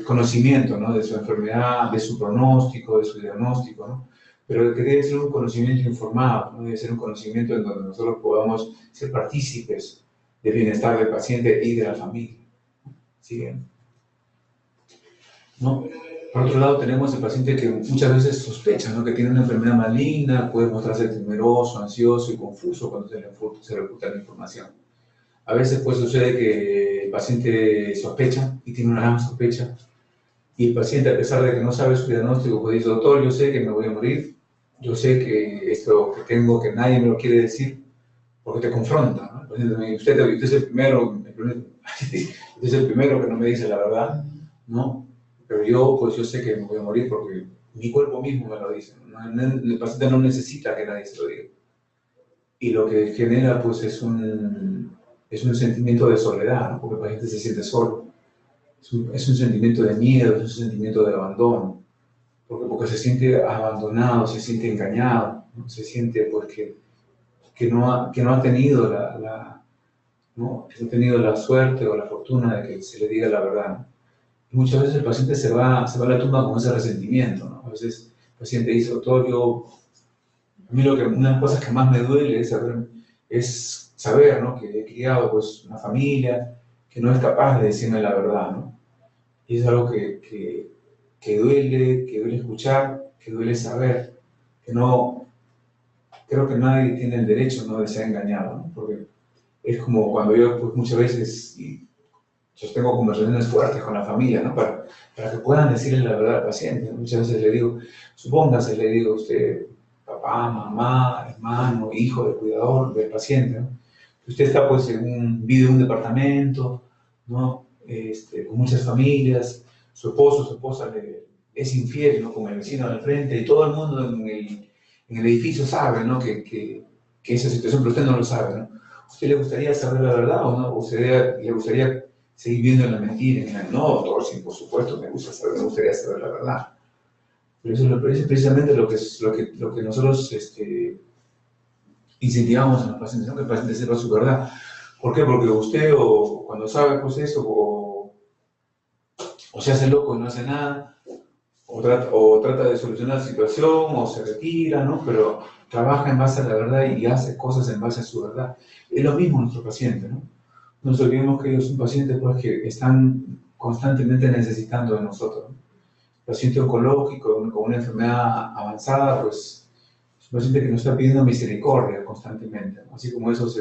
conocimiento, ¿no?, de su enfermedad, de su pronóstico, de su diagnóstico, ¿no? Pero que debe ser un conocimiento informado, ¿no? Debe ser un conocimiento en donde nosotros podamos ser partícipes del bienestar del paciente y de la familia. ¿Sí? ¿No? Por otro lado, tenemos el paciente que muchas veces sospecha, ¿no?, que tiene una enfermedad maligna, puede mostrarse temeroso, ansioso y confuso cuando se le oculta la información. A veces pues sucede que el paciente sospecha y tiene una gran sospecha, y el paciente, a pesar de que no sabe su diagnóstico, pues dice, doctor, yo sé que me voy a morir, yo sé que esto que tengo, que nadie me lo quiere decir, porque te confronta, ¿no? Usted es el primero, usted es el primero que no me dice la verdad, ¿no? Pero yo sé que me voy a morir porque mi cuerpo mismo me lo dice, ¿no? El paciente no necesita que nadie se lo diga. Y lo que genera, pues, es un sentimiento de soledad, ¿no? Porque el paciente se siente solo. Es un sentimiento de miedo, es un sentimiento de abandono, porque se siente abandonado, se siente engañado, ¿no? Se siente pues, que no ha tenido no ha tenido la suerte o la fortuna de que se le diga la verdad, ¿no? Y muchas veces el paciente se va a la tumba con ese resentimiento, ¿no? A veces el paciente dice, doctor, a mí una de las cosas que más me duele es saber, ¿no?, que he criado pues, una familia que no es capaz de decirme la verdad, ¿no? Y es algo que duele escuchar, que duele saber, que no, creo que nadie tiene el derecho, ¿no?, de ser engañado, ¿no? Porque es como cuando yo pues, muchas veces, y sostengo conversaciones fuertes con la familia, ¿no? Para que puedan decirle la verdad al paciente. Muchas veces le digo, supóngase, le digo a usted, papá, mamá, hermano, hijo del cuidador del paciente, ¿no? Usted está pues vive en un departamento, ¿no? Con muchas familias, su esposo, su esposa es infiel, ¿no? Con el vecino al frente, y todo el mundo en el edificio sabe, ¿no? Que esa situación, pero usted no lo sabe, ¿no? ¿Usted le gustaría saber la verdad o no? ¿O usted le gustaría seguir viendo en la mentira? No, doctor, sí, por supuesto, me gustaría saber la verdad. Pero eso es precisamente lo que nosotros incentivamos a los pacientes, ¿no? Que el paciente sepa su verdad. ¿Por qué? Porque usted cuando sabe pues eso, o se hace loco y no hace nada, o trata de solucionar la situación, o se retira, ¿no? Pero trabaja en base a la verdad y hace cosas en base a su verdad. Es lo mismo nuestro paciente, ¿no? No nos olvidemos que ellos son pacientes pues, que están constantemente necesitando de nosotros, ¿no? Paciente oncológico con una enfermedad avanzada, pues es un paciente que nos está pidiendo misericordia constantemente, ¿no? Así como esos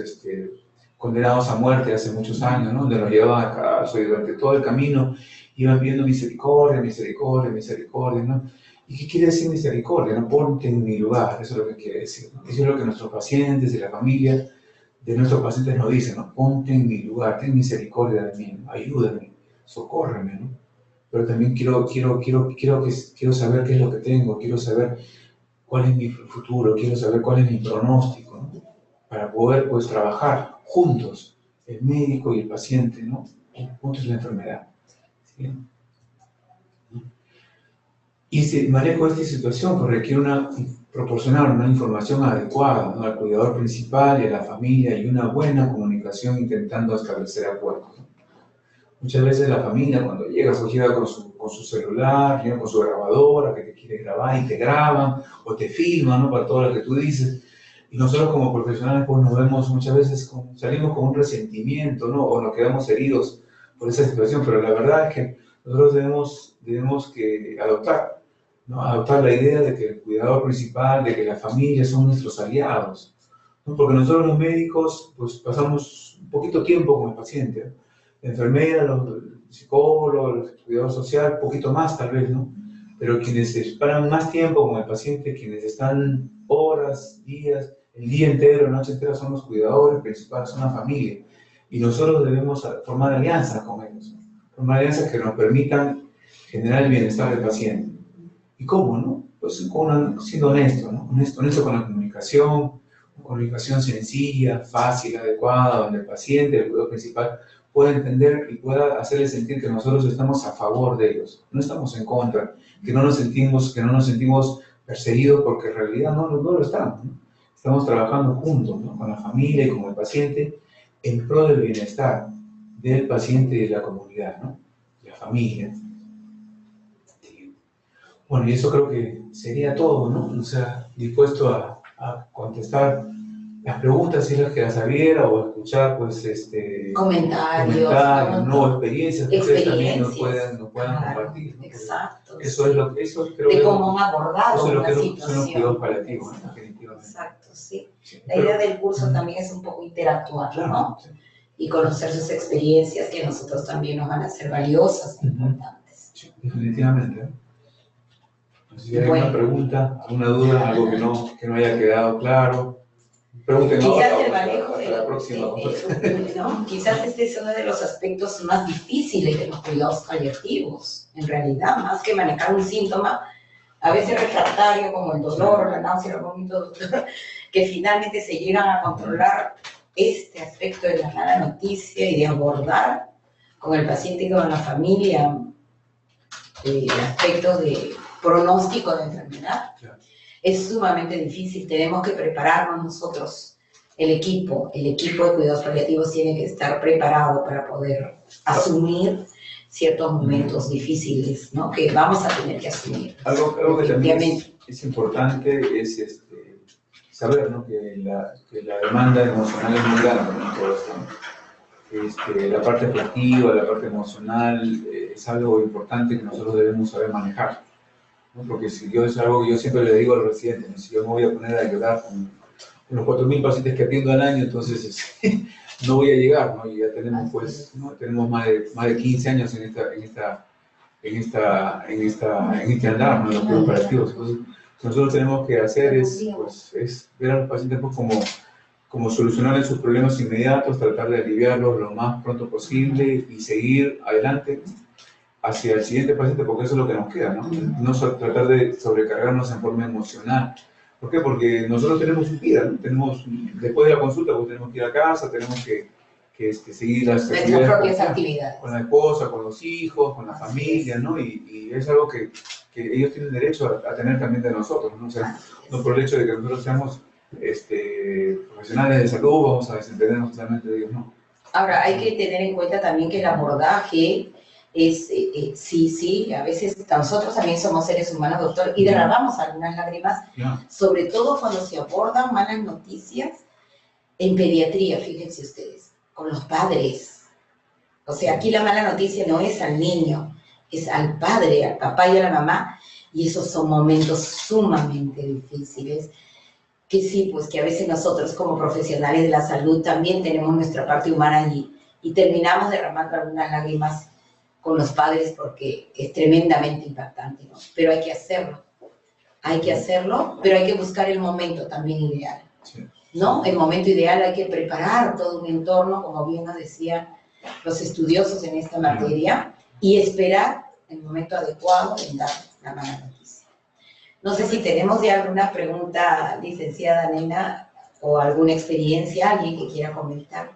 condenados a muerte hace muchos años, ¿no? Donde los llevaban a casa y durante todo el camino iban pidiendo misericordia, misericordia, misericordia, ¿no? ¿Y qué quiere decir misericordia? No, ponte en mi lugar, eso es lo que quiere decir, ¿no? Eso es lo que nuestros pacientes y la familia de nuestros pacientes nos dicen, ¿no? Ponte en mi lugar, ten misericordia de mí, ¿no? Ayúdame, socórreme, ¿no? Pero también quiero saber qué es lo que tengo, quiero saber cuál es mi futuro, quiero saber cuál es mi pronóstico, ¿no? Para poder, pues, trabajar juntos, el médico y el paciente, ¿no? Juntos en la enfermedad, ¿sí? Y el manejo de esta situación pues, requiere proporcionar una información adecuada, ¿no? Al cuidador principal y a la familia y una buena comunicación intentando establecer acuerdos, ¿no? Muchas veces la familia cuando llega, pues llega con su celular, llega con su grabadora que te quiere grabar y te graban o te filman, ¿no? Para todo lo que tú dices. Y nosotros como profesionales pues nos vemos muchas veces, salimos con un resentimiento, ¿no? O nos quedamos heridos por esa situación, pero la verdad es que nosotros debemos que adoptar, ¿no? Adoptar la idea de que el cuidador principal, de que la familia son nuestros aliados, ¿no? Porque nosotros los médicos pues pasamos un poquito tiempo con el paciente, ¿no? La enfermera, el psicólogo, el cuidador social, un poquito más tal vez, ¿no? Pero quienes paran más tiempo con el paciente, quienes están horas, días, el día entero, la noche entera, son los cuidadores principales, son la familia. Y nosotros debemos formar alianzas con ellos, ¿no? Formar alianzas que nos permitan generar el bienestar del paciente. ¿Y cómo, no? Pues siendo honesto, ¿no? Honesto con la comunicación sencilla, fácil, adecuada, donde el paciente, el cuidador principal, pueda entender y pueda hacerle sentir que nosotros estamos a favor de ellos, no estamos en contra, que no nos sentimos perseguidos porque en realidad no lo estamos, ¿no? Estamos trabajando juntos, ¿no? Con la familia y con el paciente en pro del bienestar del paciente y de la comunidad, ¿no? De la familia. Bueno, y eso creo que sería todo, ¿no? O sea, dispuesto a contestar las preguntas si las que las hubiera o escuchar, pues, comentarios, ¿no? Experiencias que ustedes también nos puedan compartir, ¿no? Exacto. Eso creo de cómo han abordado eso es lo una que situación. son los cuidados paliativos, ¿no? Definitivamente. Exacto, sí. La idea del curso también es un poco interactuar, claro, ¿no? Sí. Y conocer sus experiencias que a nosotros también nos van a ser valiosas e importantes. Sí, definitivamente. Si hay alguna pregunta, alguna duda, algo que no haya quedado claro, pregunten quizás ahora el manejo de la próxima. ¿no? Quizás este es uno de los aspectos más difíciles de los cuidados paliativos, en realidad, más que manejar un síntoma, a veces refractario como el dolor, la náusea, el vómito, que finalmente se llegan a controlar este aspecto de la mala noticia y de abordar con el paciente y con la familia aspectos de pronóstico de enfermedad. Claro. Es sumamente difícil, tenemos que prepararnos nosotros, el equipo de cuidados paliativos tiene que estar preparado para poder asumir ciertos momentos difíciles, ¿no? Que vamos a tener que asumir. Algo que también es importante es saber, ¿no? que la demanda emocional es muy grande, ¿no? Todo esto. La parte afectiva, la parte emocional, es algo importante que nosotros debemos saber manejar, ¿no? Porque es algo que yo siempre le digo a los residentes, ¿no? Si yo me voy a poner a llorar con los 4.000 pacientes que atiendo al año, entonces no voy a llegar, ¿no? Y ya tenemos, pues, ¿no? Tenemos más de 15 años en este andar, ¿no? En los cuidados paliativos. Entonces, nosotros tenemos que hacer es ver a los pacientes pues, como solucionar sus problemas inmediatos, tratar de aliviarlos lo más pronto posible y seguir adelante hacia el siguiente paciente, porque eso es lo que nos queda, ¿no? No tratar de sobrecargarnos en forma emocional. ¿Por qué? Porque nosotros tenemos vida, ¿no? Después de la consulta, pues tenemos que ir a casa, tenemos que seguir las actividades con la esposa, con los hijos, con la familia, ¿no? Y es algo que ellos tienen derecho a tener también de nosotros, ¿no? O sea, no por el hecho de que nosotros seamos profesionales de salud, vamos a desentendernos totalmente de ellos, ¿no? Ahora, hay que tener en cuenta también que el abordaje es, sí, a veces nosotros también somos seres humanos, doctor, y derramamos algunas lágrimas, sobre todo cuando se abordan malas noticias en pediatría, fíjense ustedes, con los padres. O sea, aquí la mala noticia no es al niño, es al padre, al papá y a la mamá, y esos son momentos sumamente difíciles, que sí, pues que a veces nosotros como profesionales de la salud también tenemos nuestra parte humana allí, y terminamos derramando algunas lágrimas con los padres porque es tremendamente impactante, ¿no? Pero hay que hacerlo, pero hay que buscar el momento también ideal, ¿no? El momento ideal, hay que preparar todo un entorno, como bien nos decían los estudiosos en esta materia, y esperar el momento adecuado en dar la mala noticia. No sé si tenemos ya alguna pregunta, licenciada Nena, o alguna experiencia, alguien que quiera comentar.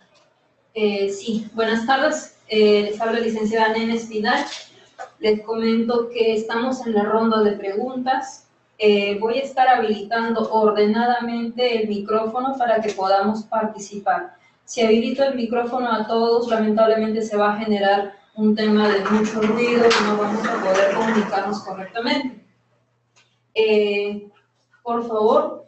Sí, buenas tardes. Les habla la licenciada Nena Espinal. Les comento que estamos en la ronda de preguntas. Voy a estar habilitando ordenadamente el micrófono para que podamos participar. Si habilito el micrófono a todos, lamentablemente se va a generar un tema de mucho ruido y no vamos a poder comunicarnos correctamente. Por favor,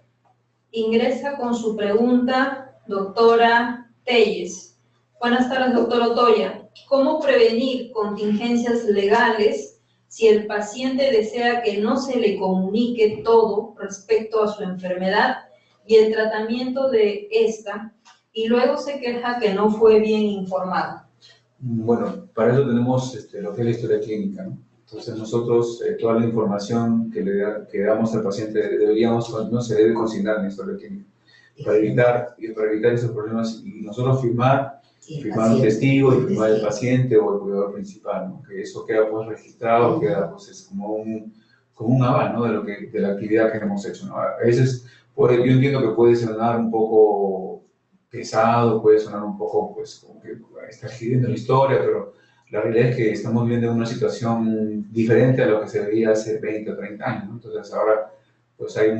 ingresa con su pregunta, doctora Telles. Buenas tardes, doctor Otoya. ¿Cómo prevenir contingencias legales si el paciente desea que no se le comunique todo respecto a su enfermedad y el tratamiento de esta, y luego se queja que no fue bien informado? Bueno, para eso tenemos lo que es la historia clínica, ¿no? Entonces nosotros, toda la información que damos al paciente no se debe consignar en la historia clínica para evitar esos problemas, y nosotros firmar un testigo y firmar el paciente o el cuidador principal, ¿no? Que eso queda pues registrado, queda pues es como un aval, ¿no? de la actividad que hemos hecho, ¿no? A veces yo entiendo que puede sonar un poco pesado, puede sonar un poco pues como que está escribiendo la historia, pero la realidad es que estamos viviendo una situación diferente a lo que se veía hace 20 o 30 años, ¿no? Entonces ahora pues hay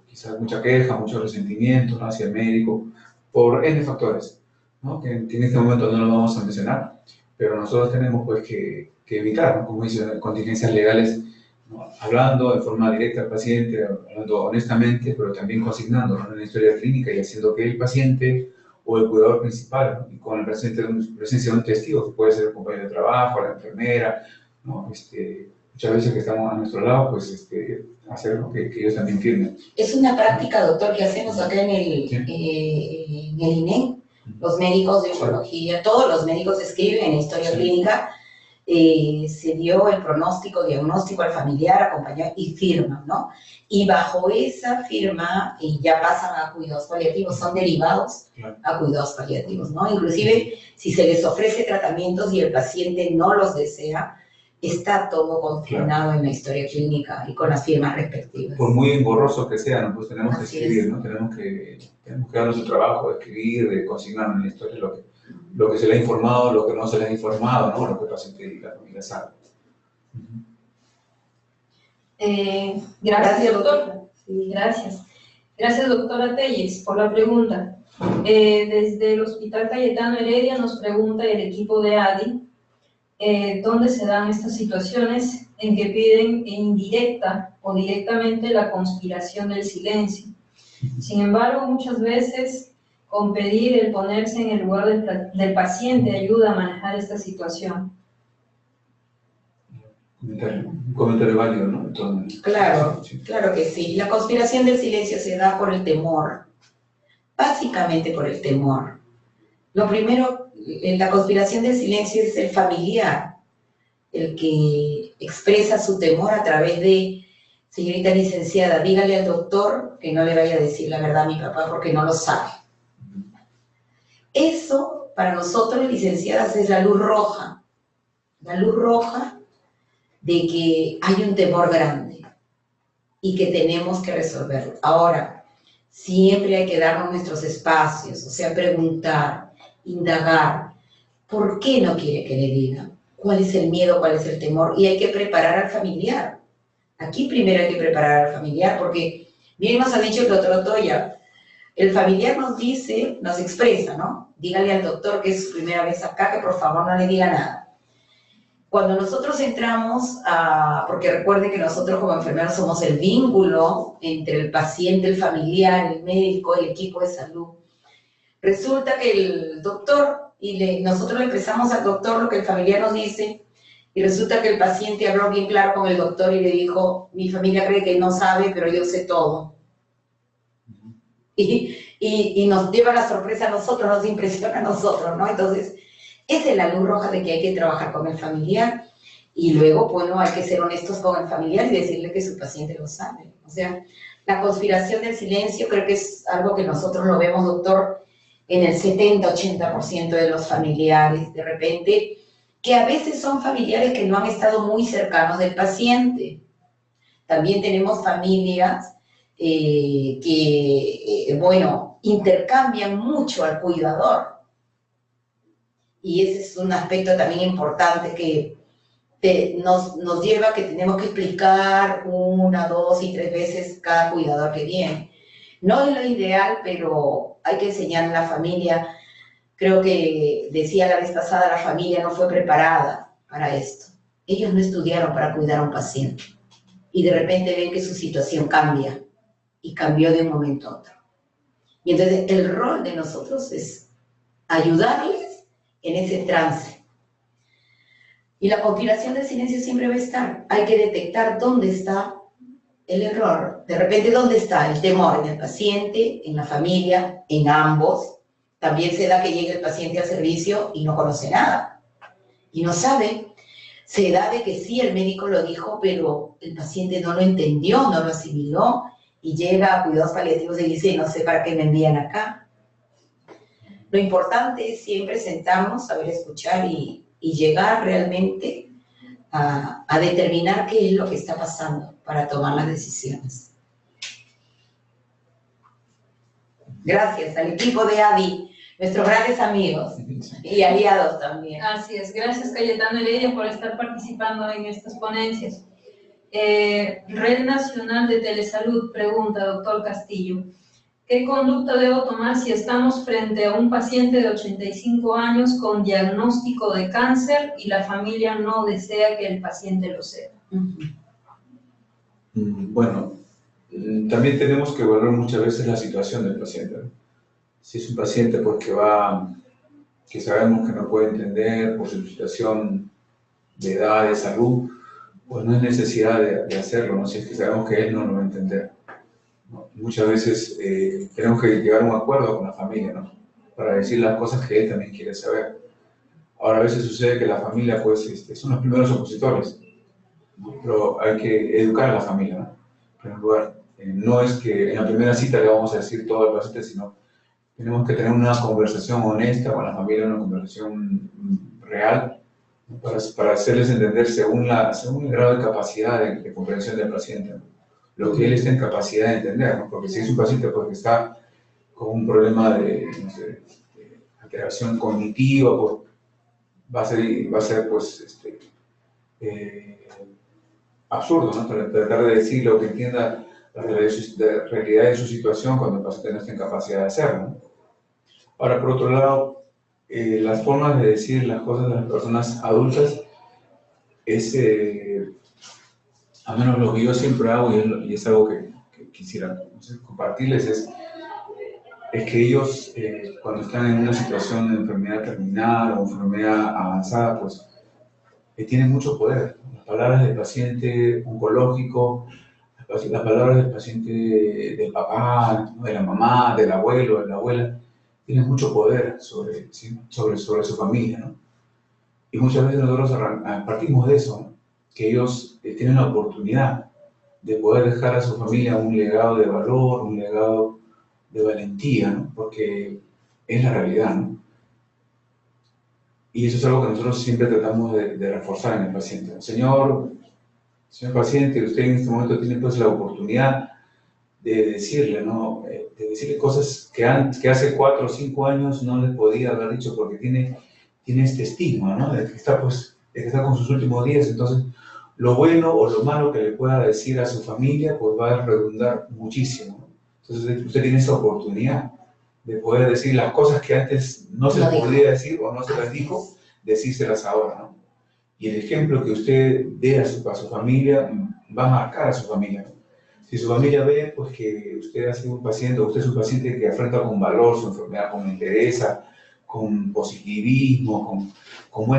quizás mucha queja, mucho resentimiento, ¿no? Hacia el médico por N factores, ¿no? Que en este momento no lo vamos a mencionar, pero nosotros tenemos pues que evitar, ¿no? Como dicen, contingencias legales, ¿no? Hablando de forma directa al paciente, hablando honestamente, pero también consignando, ¿no? En la historia clínica y haciendo que el paciente o el cuidador principal, ¿no? Y con la presencia de un testigo, que puede ser el compañero de trabajo, la enfermera, ¿no? Muchas veces que estamos a nuestro lado, pues hacer, ¿no? que ellos también firmen. Es una práctica, doctor, que hacemos acá en el INEM. Los médicos de oncología, todos los médicos escriben en historia clínica, se dio el pronóstico, diagnóstico al familiar, acompañado y firman, ¿no? Y bajo esa firma ya pasan a cuidados paliativos, son derivados a cuidados paliativos, ¿no? Inclusive si se les ofrece tratamientos y el paciente no los desea, está todo consignado en la historia clínica y con las firmas respectivas. Por muy engorroso que sea, ¿no? Pues tenemos que escribir, ¿no? Tenemos que dar nuestro trabajo de escribir, de consignar en la historia lo que se le ha informado, lo que no se le ha informado, ¿no? Lo que el paciente y la familia sabe. Gracias, doctor. Sí, gracias. Gracias, doctora Telles, por la pregunta. Desde el Hospital Cayetano Heredia nos pregunta el equipo de ADI, ¿dónde se dan estas situaciones en que piden indirecta o directamente la conspiración del silencio? Sin embargo, muchas veces con pedir el ponerse en el lugar del paciente ayuda a manejar esta situación. Un comentario válido, ¿no? Entonces, claro, claro que sí. La conspiración del silencio se da por el temor, básicamente por el temor. Lo primero, en la conspiración del silencio es el familiar, el que expresa su temor a través de, señorita licenciada, dígale al doctor que no le vaya a decir la verdad a mi papá porque no lo sabe. Eso, para nosotros, licenciadas, es la luz roja de que hay un temor grande y que tenemos que resolverlo. Ahora, siempre hay que darnos nuestros espacios, o sea, preguntar, indagar, ¿por qué no quiere que le diga? ¿Cuál es el miedo? ¿Cuál es el temor? Y hay que preparar al familiar. Aquí primero hay que preparar al familiar, porque bien nos ha dicho el doctor Otoya, el familiar nos dice, nos expresa, ¿no? Dígale al doctor que es su primera vez acá, que por favor no le diga nada. Cuando nosotros entramos porque recuerde que nosotros como enfermeros somos el vínculo entre el paciente, el familiar, el médico, el equipo de salud. Resulta que el doctor, nosotros le expresamos al doctor lo que el familiar nos dice, y resulta que el paciente habló bien claro con el doctor y le dijo, mi familia cree que no sabe, pero yo sé todo. Y nos lleva la sorpresa a nosotros, nos impresiona a nosotros, ¿no? Entonces, esa es la luz roja de que hay que trabajar con el familiar y luego, bueno, hay que ser honestos con el familiar y decirle que su paciente lo sabe. O sea, la conspiración del silencio creo que es algo que nosotros lo vemos, doctor, en el 70-80% de los familiares, de repente, que a veces son familiares que no han estado muy cercanos del paciente. También tenemos familias bueno, intercambian mucho al cuidador. Y ese es un aspecto también importante que nos lleva a que tenemos que explicar 1, 2 y 3 veces cada cuidador que viene. No es lo ideal, pero hay que enseñar a la familia. Creo que decía la vez pasada, la familia no fue preparada para esto. Ellos no estudiaron para cuidar a un paciente. Y de repente ven que su situación cambia. Y cambió de un momento a otro. Y entonces el rol de nosotros es ayudarles en ese trance. Y la conspiración del silencio siempre va a estar. Hay que detectar dónde está el error. De repente, ¿dónde está el temor? En el paciente, en la familia, en ambos. También se da que llegue el paciente al servicio y no conoce nada. Y no sabe. Se da de que sí, el médico lo dijo, pero el paciente no lo entendió, no lo asimiló. Y llega a cuidados paliativos y dice, no sé para qué me envían acá. Lo importante es siempre sentarnos, saber escuchar y llegar realmente a determinar qué es lo que está pasando para tomar las decisiones. Gracias al equipo de ADI, nuestros grandes amigos y aliados también. Así es, gracias Cayetano Heredia por estar participando en estas ponencias. Red Nacional de Telesalud pregunta, doctor Castillo, ¿qué conducta debo tomar si estamos frente a un paciente de 85 años con diagnóstico de cáncer y la familia no desea que el paciente lo sepa? Bueno, también tenemos que evaluar muchas veces la situación del paciente, ¿no? Si es un paciente pues, que sabemos que no puede entender por su situación de edad, de salud, pues no es necesidad de hacerlo, ¿no? Si es que sabemos que él no lo va a entender. Muchas veces tenemos que llegar a un acuerdo con la familia, ¿no? Para decir las cosas que él también quiere saber. Ahora, a veces sucede que la familia, pues, son los primeros opositores, ¿no? Pero hay que educar a la familia, ¿no? En primer lugar, no es que en la primera cita le vamos a decir todo al paciente, sino tenemos que tener una conversación honesta con la familia, una conversación real, ¿no? Para hacerles entender según el grado de capacidad de comprensión del paciente, ¿no? Lo que él está en capacidad de entender, ¿no? Porque si es un paciente porque está con un problema de, no sé, de alteración cognitiva, pues, va a ser pues, absurdo, ¿no? Tratar de decirle o que entienda la realidad de su situación cuando el paciente no está en capacidad de hacerlo, ¿no? Ahora, por otro lado, las formas de decir las cosas de las personas adultas es... a menos lo que yo siempre hago, y es algo que quisiera compartirles, es que ellos, cuando están en una situación de enfermedad terminal o enfermedad avanzada, pues tienen mucho poder. Las palabras del paciente oncológico, las palabras del paciente del papá, ¿no? De la mamá, del abuelo, de la abuela, tienen mucho poder sobre, ¿sí? sobre su familia, ¿no? Y muchas veces nosotros partimos de eso, ¿no? Que ellos tienen la oportunidad de poder dejar a su familia un legado de valor, un legado de valentía, ¿no? Porque es la realidad, ¿no? Y eso es algo que nosotros siempre tratamos de reforzar en el paciente. Señor paciente, usted en este momento tiene pues la oportunidad de decirle, ¿no? De decirle cosas que hace 4 o 5 años no le podía haber dicho porque tiene este estigma, ¿no? De que está con sus últimos días. Entonces, lo bueno o lo malo que le pueda decir a su familia, pues va a redundar muchísimo. Entonces, usted tiene esa oportunidad de poder decir las cosas que antes no se les podía decir o no se las dijo, decírselas ahora, ¿no? Y el ejemplo que usted dé a su familia va a marcar a su familia, ¿no? Si su familia ve pues, que usted ha sido un paciente, o usted es un paciente que afronta con valor su enfermedad, con entereza, con positivismo, con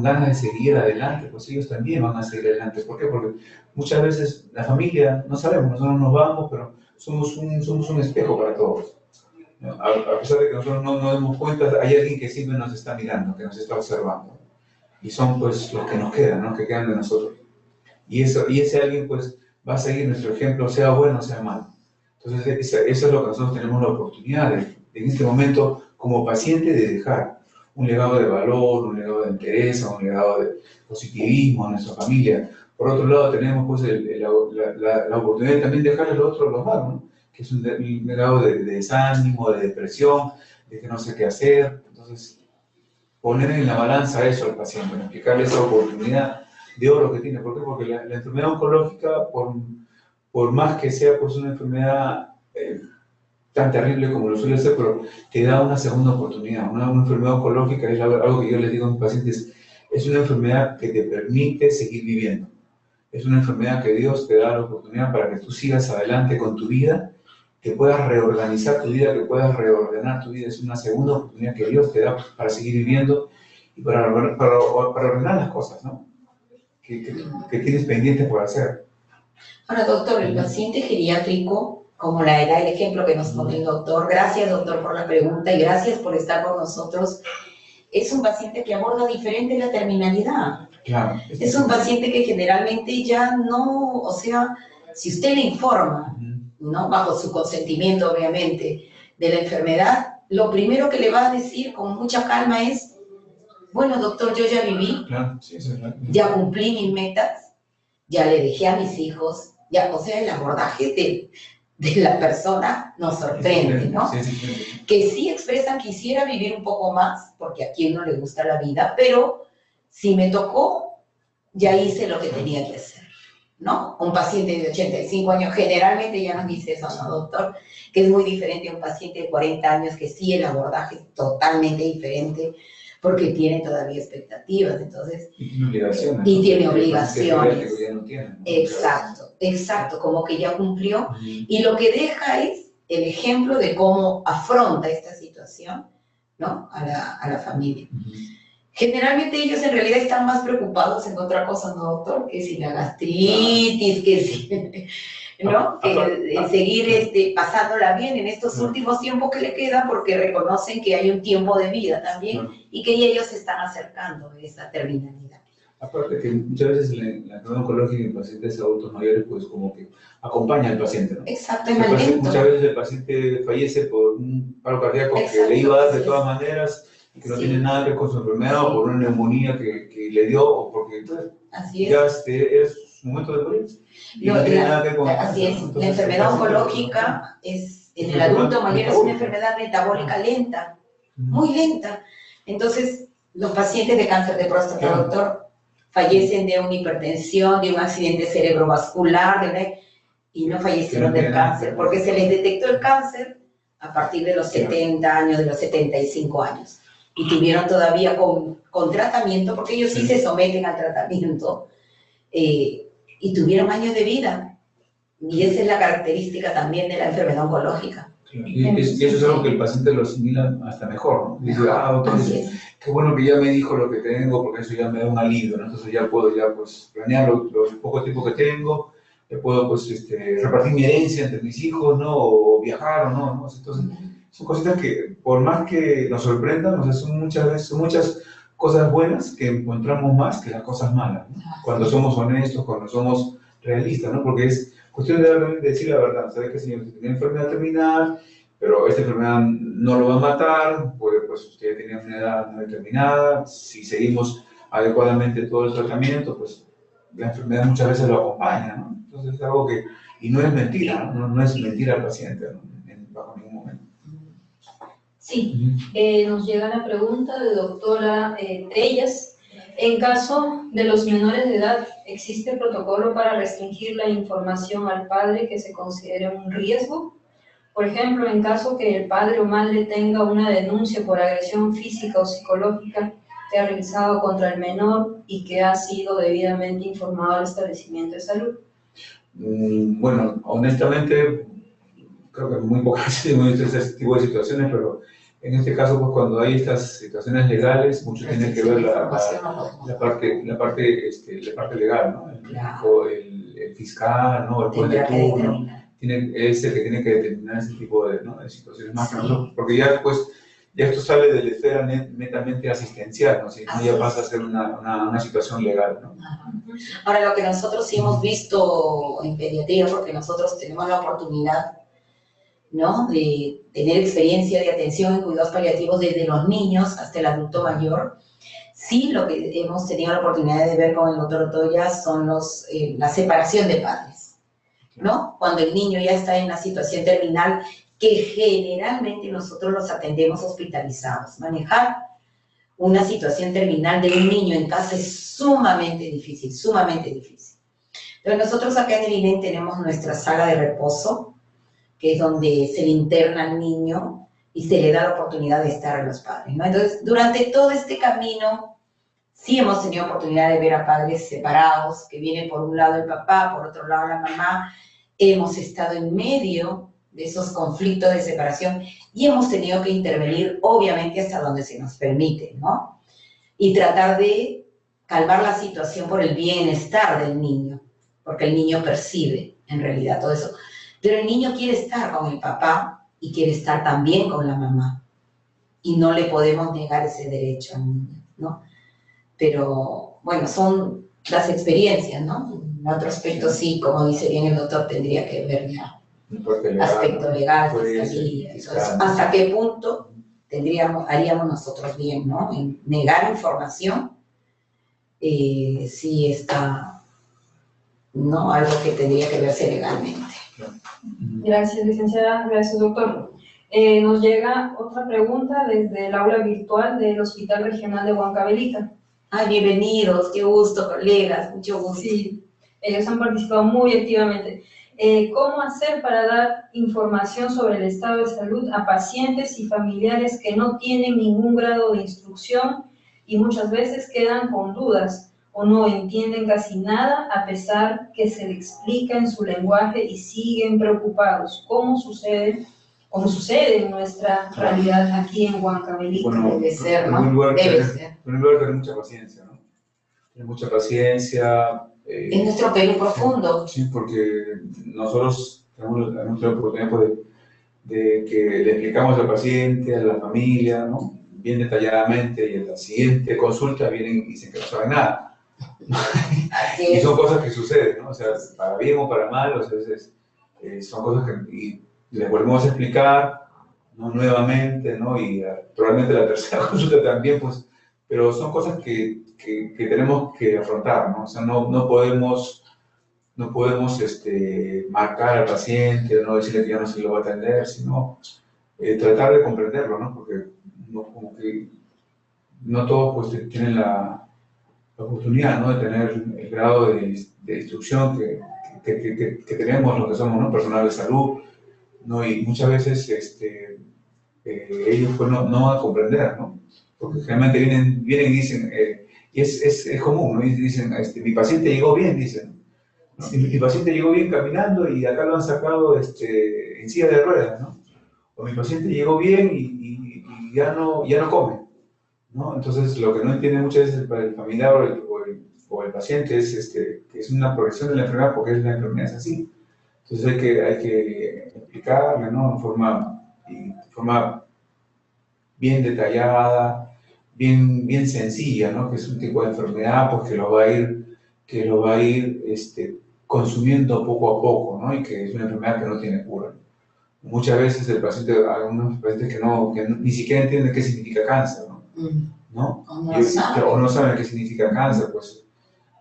ganas de seguir adelante, pues ellos también van a seguir adelante. ¿Por qué? Porque muchas veces la familia, no sabemos, nosotros nos vamos, pero somos un espejo para todos. A pesar de que nosotros no nos demos cuenta, hay alguien que siempre nos está mirando, que nos está observando. Y son pues los que nos quedan, ¿no? Que quedan de nosotros. Y ese alguien pues va a seguir nuestro ejemplo, sea bueno o sea malo. Entonces eso es lo que nosotros tenemos la oportunidad en este momento como paciente de dejar un legado de valor, un legado de interés, un legado de positivismo a nuestra familia. Por otro lado tenemos pues la oportunidad también de dejarle lo otro, lo malo, ¿no? Que es un legado de desánimo, de depresión, de que no sé qué hacer. Entonces poner en la balanza eso al paciente, ¿no? Explicarle esa oportunidad de oro que tiene. ¿Por qué? Porque la enfermedad oncológica, por más que sea pues, una enfermedad tan terrible como lo suele ser, pero te da una segunda oportunidad. Una enfermedad oncológica es algo que yo les digo a mis pacientes, es una enfermedad que te permite seguir viviendo. Es una enfermedad que Dios te da la oportunidad para que tú sigas adelante con tu vida, que puedas reorganizar tu vida, que puedas reordenar tu vida. Es una segunda oportunidad que Dios te da para seguir viviendo y para ordenar las cosas, ¿no? Que tienes pendientes por hacer. Ahora, doctor, el paciente geriátrico, como era el ejemplo que nos pone el doctor, gracias, doctor, por la pregunta y gracias por estar con nosotros, es un paciente que aborda diferente la terminalidad. Claro. Es un paciente que generalmente ya no, o sea, si usted le informa, ¿no? Bajo su consentimiento, obviamente, de la enfermedad, lo primero que le va a decir con mucha calma es, bueno, doctor, yo ya viví, claro, sí, ya cumplí mis metas, ya le dejé a mis hijos, ya, o sea, el abordaje de la persona nos sorprende, ¿no? Sí. Que sí expresan, quisiera vivir un poco más, porque a quien no le gusta la vida, pero si me tocó, ya hice lo que tenía que hacer, ¿no? Un paciente de 85 años generalmente ya nos dice eso, ¿no, doctor? Que es muy diferente a un paciente de 40 años, que sí el abordaje es totalmente diferente, porque tiene todavía expectativas, entonces... Y tiene obligaciones. Y tiene obligaciones. Que ya no tiene, ¿no? Exacto, como que ya cumplió. Y lo que deja es el ejemplo de cómo afronta esta situación, ¿no? A la familia. Generalmente ellos en realidad están más preocupados en otra cosa, ¿no, doctor? Que si la gastritis, que si... ¿no? Que seguir pasándola bien en estos últimos tiempos que le quedan, porque reconocen que hay un tiempo de vida también y que ellos se están acercando a esa terminalidad. Aparte que muchas veces la enfermedad oncológica en pacientes adultos mayores, pues como que acompaña al paciente, ¿no? Exactamente. Muchas veces el paciente fallece por un paro cardíaco que le iba a dar de todas maneras y que no tiene nada que ver con su enfermedad o por una neumonía que le dio o porque ya es su momento de morir. Así es, la enfermedad oncológica es, en el adulto mayor es una enfermedad metabólica lenta, muy lenta. Entonces, los pacientes de cáncer de próstata, doctor, fallecen de una hipertensión, de un accidente cerebrovascular, y no fallecieron del cáncer, porque se les detectó el cáncer a partir de los 70 años, de los 75 años. Y tuvieron todavía con tratamiento, porque ellos sí se someten al tratamiento, y tuvieron años de vida. Y esa es la característica también de la enfermedad oncológica. Y eso es algo que el paciente lo asimila hasta mejor, ¿no? Dice, doctor, qué bueno que ya me dijo lo que tengo, porque eso ya me da un alivio, ¿no? Entonces ya puedo pues, planear los poco tiempo que tengo, ya puedo pues, repartir mi herencia entre mis hijos, ¿no? O viajar o no, ¿no? Entonces, son cositas que por más que nos sorprendan, o sea, son muchas cosas buenas que encontramos más que las cosas malas, ¿no? Cuando somos honestos, cuando somos realistas, ¿no? Porque es cuestión de decir la verdad. ¿Sabes qué, señor? Usted tiene enfermedad terminal, pero esta enfermedad no lo va a matar, porque pues usted tiene una edad no determinada. Si seguimos adecuadamente todo el tratamiento, pues la enfermedad muchas veces lo acompaña, ¿no? Entonces es algo que, y no es mentira, ¿no? No es mentira al paciente, ¿no? Bajo ningún momento. Sí, nos llega la pregunta de doctora Tellas. En caso de los menores de edad, ¿existe protocolo para restringir la información al padre que se considere un riesgo? Por ejemplo, en caso que el padre o madre tenga una denuncia por agresión física o psicológica que ha realizado contra el menor y que ha sido debidamente informado al establecimiento de salud. Bueno, honestamente, creo que muy pocas hemos visto este tipo de situaciones, pero en este caso, pues cuando hay estas situaciones legales, mucho tiene que ver la parte legal, ¿no? El fiscal, ¿no? El juez de turno, es el que tiene que determinar ese tipo de, ¿no? de situaciones más que nosotros, porque ya después, ya esto sale de la esfera netamente asistencial, ¿no? Si no, ya pasa a ser una situación legal, ¿no? Ahora, lo que nosotros sí hemos visto en pediatría, porque nosotros tenemos la oportunidad, ¿no?, de tener experiencia de atención en cuidados paliativos desde los niños hasta el adulto mayor. Sí, lo que hemos tenido la oportunidad de ver con el doctor Toya son la separación de padres, ¿no? Cuando el niño ya está en la situación terminal, que generalmente nosotros los atendemos hospitalizados. Manejar una situación terminal de un niño en casa es sumamente difícil, sumamente difícil. Pero nosotros acá en el INEN tenemos nuestra sala de reposo, que es donde se le interna al niño y se le da la oportunidad de estar a los padres, ¿no? Entonces, durante todo este camino, sí hemos tenido oportunidad de ver a padres separados, que viene por un lado el papá, por otro lado la mamá. Hemos estado en medio de esos conflictos de separación y hemos tenido que intervenir, obviamente, hasta donde se nos permite, ¿no? Y tratar de calmar la situación por el bienestar del niño, porque el niño percibe, en realidad, todo eso. Pero el niño quiere estar con el papá y quiere estar también con la mamá. Y no le podemos negar ese derecho al niño, ¿no? Pero, bueno, son las experiencias, ¿no? En otro aspecto, sí, como dice bien el doctor, tendría que ver ya aspecto legal, fiscalía, hasta qué punto haríamos nosotros bien, ¿no? En negar información, sí está, ¿no? Algo que tendría que verse legalmente. Gracias, licenciada. Gracias, doctor. Nos llega otra pregunta desde el aula virtual del Hospital Regional de Huancavelica. Ay, bienvenidos, qué gusto, colegas, mucho gusto. Sí, ellos han participado muy activamente. ¿Cómo hacer para dar información sobre el estado de salud a pacientes y familiares que no tienen ningún grado de instrucción y muchas veces quedan con dudas o no entienden casi nada a pesar que se le explica en su lenguaje y siguen preocupados? ¿Cómo sucede en nuestra realidad aquí en Huancavelica? Bueno, debe ser, ¿no? Debe ser. En primer lugar, tener mucha paciencia, ¿no? Tener mucha paciencia. Es nuestro Perú profundo. Sí, porque nosotros tenemos la oportunidad pues, de que le explicamos al paciente, a la familia, ¿no? Bien detalladamente, y en la siguiente consulta vienen y dicen que no saben nada. Y son cosas que suceden, ¿no? O sea, para bien o para mal, o sea, son cosas que les volvemos a explicar, ¿no? Nuevamente, ¿no? Y probablemente la tercera consulta también, pues, pero son cosas que tenemos que afrontar, ¿no? O sea, no podemos marcar al paciente, no decirle que ya no se lo va a atender, sino tratar de comprenderlo, ¿no? Porque como que no todos pues, tienen la oportunidad, ¿no? De tener el grado de instrucción que tenemos los que somos, ¿no? Personal de salud, ¿no? Y muchas veces ellos pues, no van a comprender, ¿no? Porque generalmente vienen y dicen, y es común, ¿no? Y dicen, mi paciente llegó bien, dicen, ¿no? Mi paciente llegó bien caminando y acá lo han sacado en silla de ruedas, ¿no? O mi paciente llegó bien y ya no come, ¿no? Entonces, lo que no entiende muchas veces el familiar o el paciente es que es una progresión de la enfermedad, porque la enfermedad es así. Entonces, hay que explicarle, ¿no? De forma bien detallada, bien sencilla, ¿no? Que es un tipo de enfermedad pues, que lo va a ir consumiendo poco a poco, ¿no? Y que es una enfermedad que no tiene cura. Muchas veces el paciente, algunos pacientes que ni siquiera entienden qué significa cáncer, ¿no? ¿No? O no saben qué significa cáncer, pues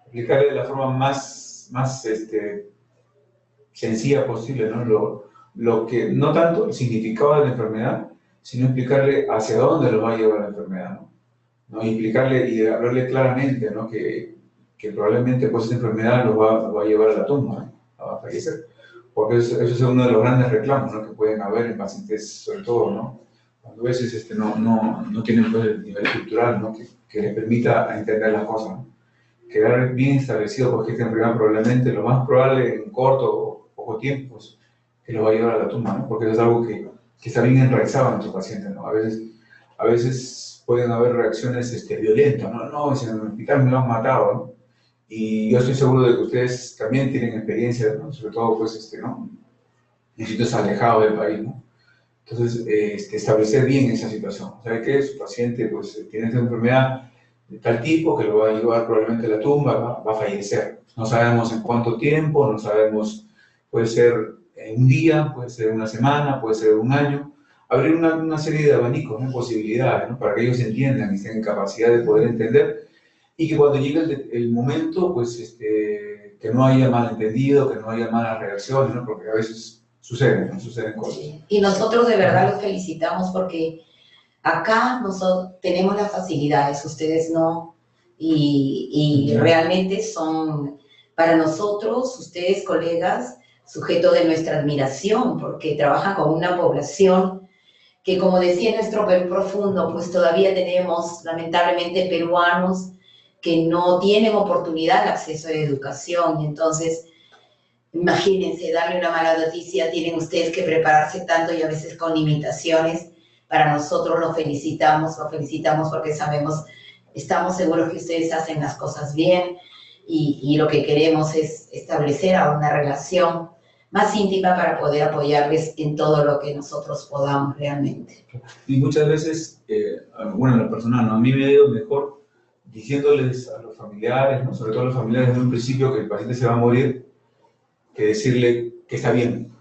explicarle de la forma más sencilla posible, ¿no? Lo que, no tanto el significado de la enfermedad, sino explicarle hacia dónde lo va a llevar la enfermedad, ¿no? Y explicarle y hablarle claramente, ¿no? Que probablemente pues esta enfermedad lo va a llevar a la tumba, ¿no? A fallecer. Porque eso es uno de los grandes reclamos, ¿no? Que pueden haber en pacientes, sobre todo, ¿no? Cuando a veces no tienen pues, el nivel cultural, ¿no? Que les permita entender las cosas, ¿no? Quedar bien establecido porque esta enfermedad probablemente, lo más probable en corto o poco tiempo, pues, que lo va a llevar a la tumba, ¿no? Porque eso es algo que está bien enraizado en nuestros pacientes, ¿no? A veces pueden haber reacciones violentas, ¿no? No, si en el hospital me lo han matado, ¿no? Y yo estoy seguro de que ustedes también tienen experiencia, ¿no? Sobre todo, pues, ¿no? En sitios alejados del país, ¿no? Entonces, establecer bien esa situación. ¿Sabe qué? Su paciente, pues, tiene esta enfermedad de tal tipo que lo va a llevar probablemente a la tumba, va a fallecer. No sabemos en cuánto tiempo, no sabemos, puede ser en un día, puede ser una semana, puede ser un año. Abrir una serie de abanicos, ¿no? Posibilidades, ¿no? Para que ellos entiendan y tengan capacidad de poder entender y que cuando llegue el momento, pues, que no haya malentendido, que no haya malas reacciones, ¿no? Porque a veces suceden cosas. Sí. Y nosotros de verdad los felicitamos porque acá nosotros tenemos las facilidades, ustedes no, y realmente son para nosotros, ustedes colegas, sujeto de nuestra admiración porque trabajan con una población que, como decía nuestro Perú profundo, pues todavía tenemos lamentablemente peruanos que no tienen oportunidad de acceso a la educación. Y entonces, imagínense, darle una mala noticia, tienen ustedes que prepararse tanto y a veces con limitaciones. Para nosotros lo felicitamos porque sabemos, estamos seguros que ustedes hacen las cosas bien y lo que queremos es establecer una relación más íntima para poder apoyarles en todo lo que nosotros podamos realmente. Y muchas veces, bueno, en lo personal, ¿no? A mí me ha ido mejor diciéndoles a los familiares, ¿no? Sobre todo a los familiares desde un principio que el paciente se va a morir, que decirle que está bien,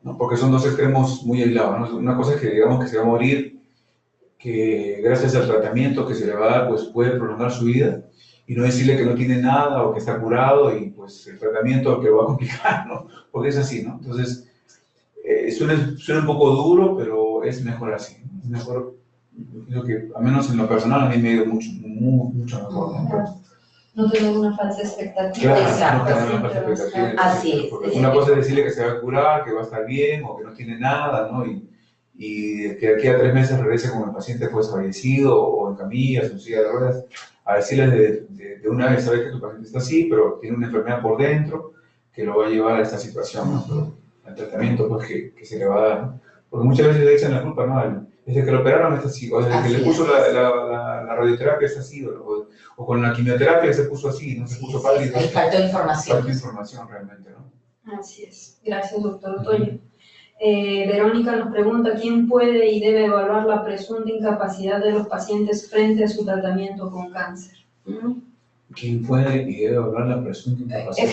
¿no? Porque son dos extremos muy aislados, ¿no? Una cosa es que digamos que se va a morir, que gracias al tratamiento que se le va a dar, pues puede prolongar su vida, y no decirle que no tiene nada o que está curado y pues el tratamiento que lo va a complicar, ¿no? Porque es así, ¿no? Entonces, suena un poco duro, pero es mejor así, ¿no? Es mejor, creo que, al menos en lo personal, a mí me ha ido mucho mejor, ¿no? No tener una falsa expectativa. Claro, Exacto. no tener una falsa expectativa. Así es. Porque una cosa es decirle que se va a curar, que va a estar bien, o que no tiene nada, ¿no? Y que de aquí a 3 meses regrese con el paciente pues fallecido, o en camillas, o en silla de ruedas, a decirles de una vez, sabes que tu paciente está así, pero tiene una enfermedad por dentro, que lo va a llevar a esta situación, ¿no? Pero el tratamiento pues que se le va a dar, ¿no? Porque muchas veces le echan la culpa, ¿no? Desde que lo operaron está así, o desde que le puso la radioterapia está así, o con la quimioterapia se puso así, no se puso pálido. Ahí faltó información. Falta información realmente, ¿no? Así es. Gracias, doctor Toño. Verónica nos pregunta, ¿quién puede y debe evaluar la presunta incapacidad de los pacientes frente a su tratamiento con cáncer? ¿Quién puede y debe evaluar la presunta incapacidad?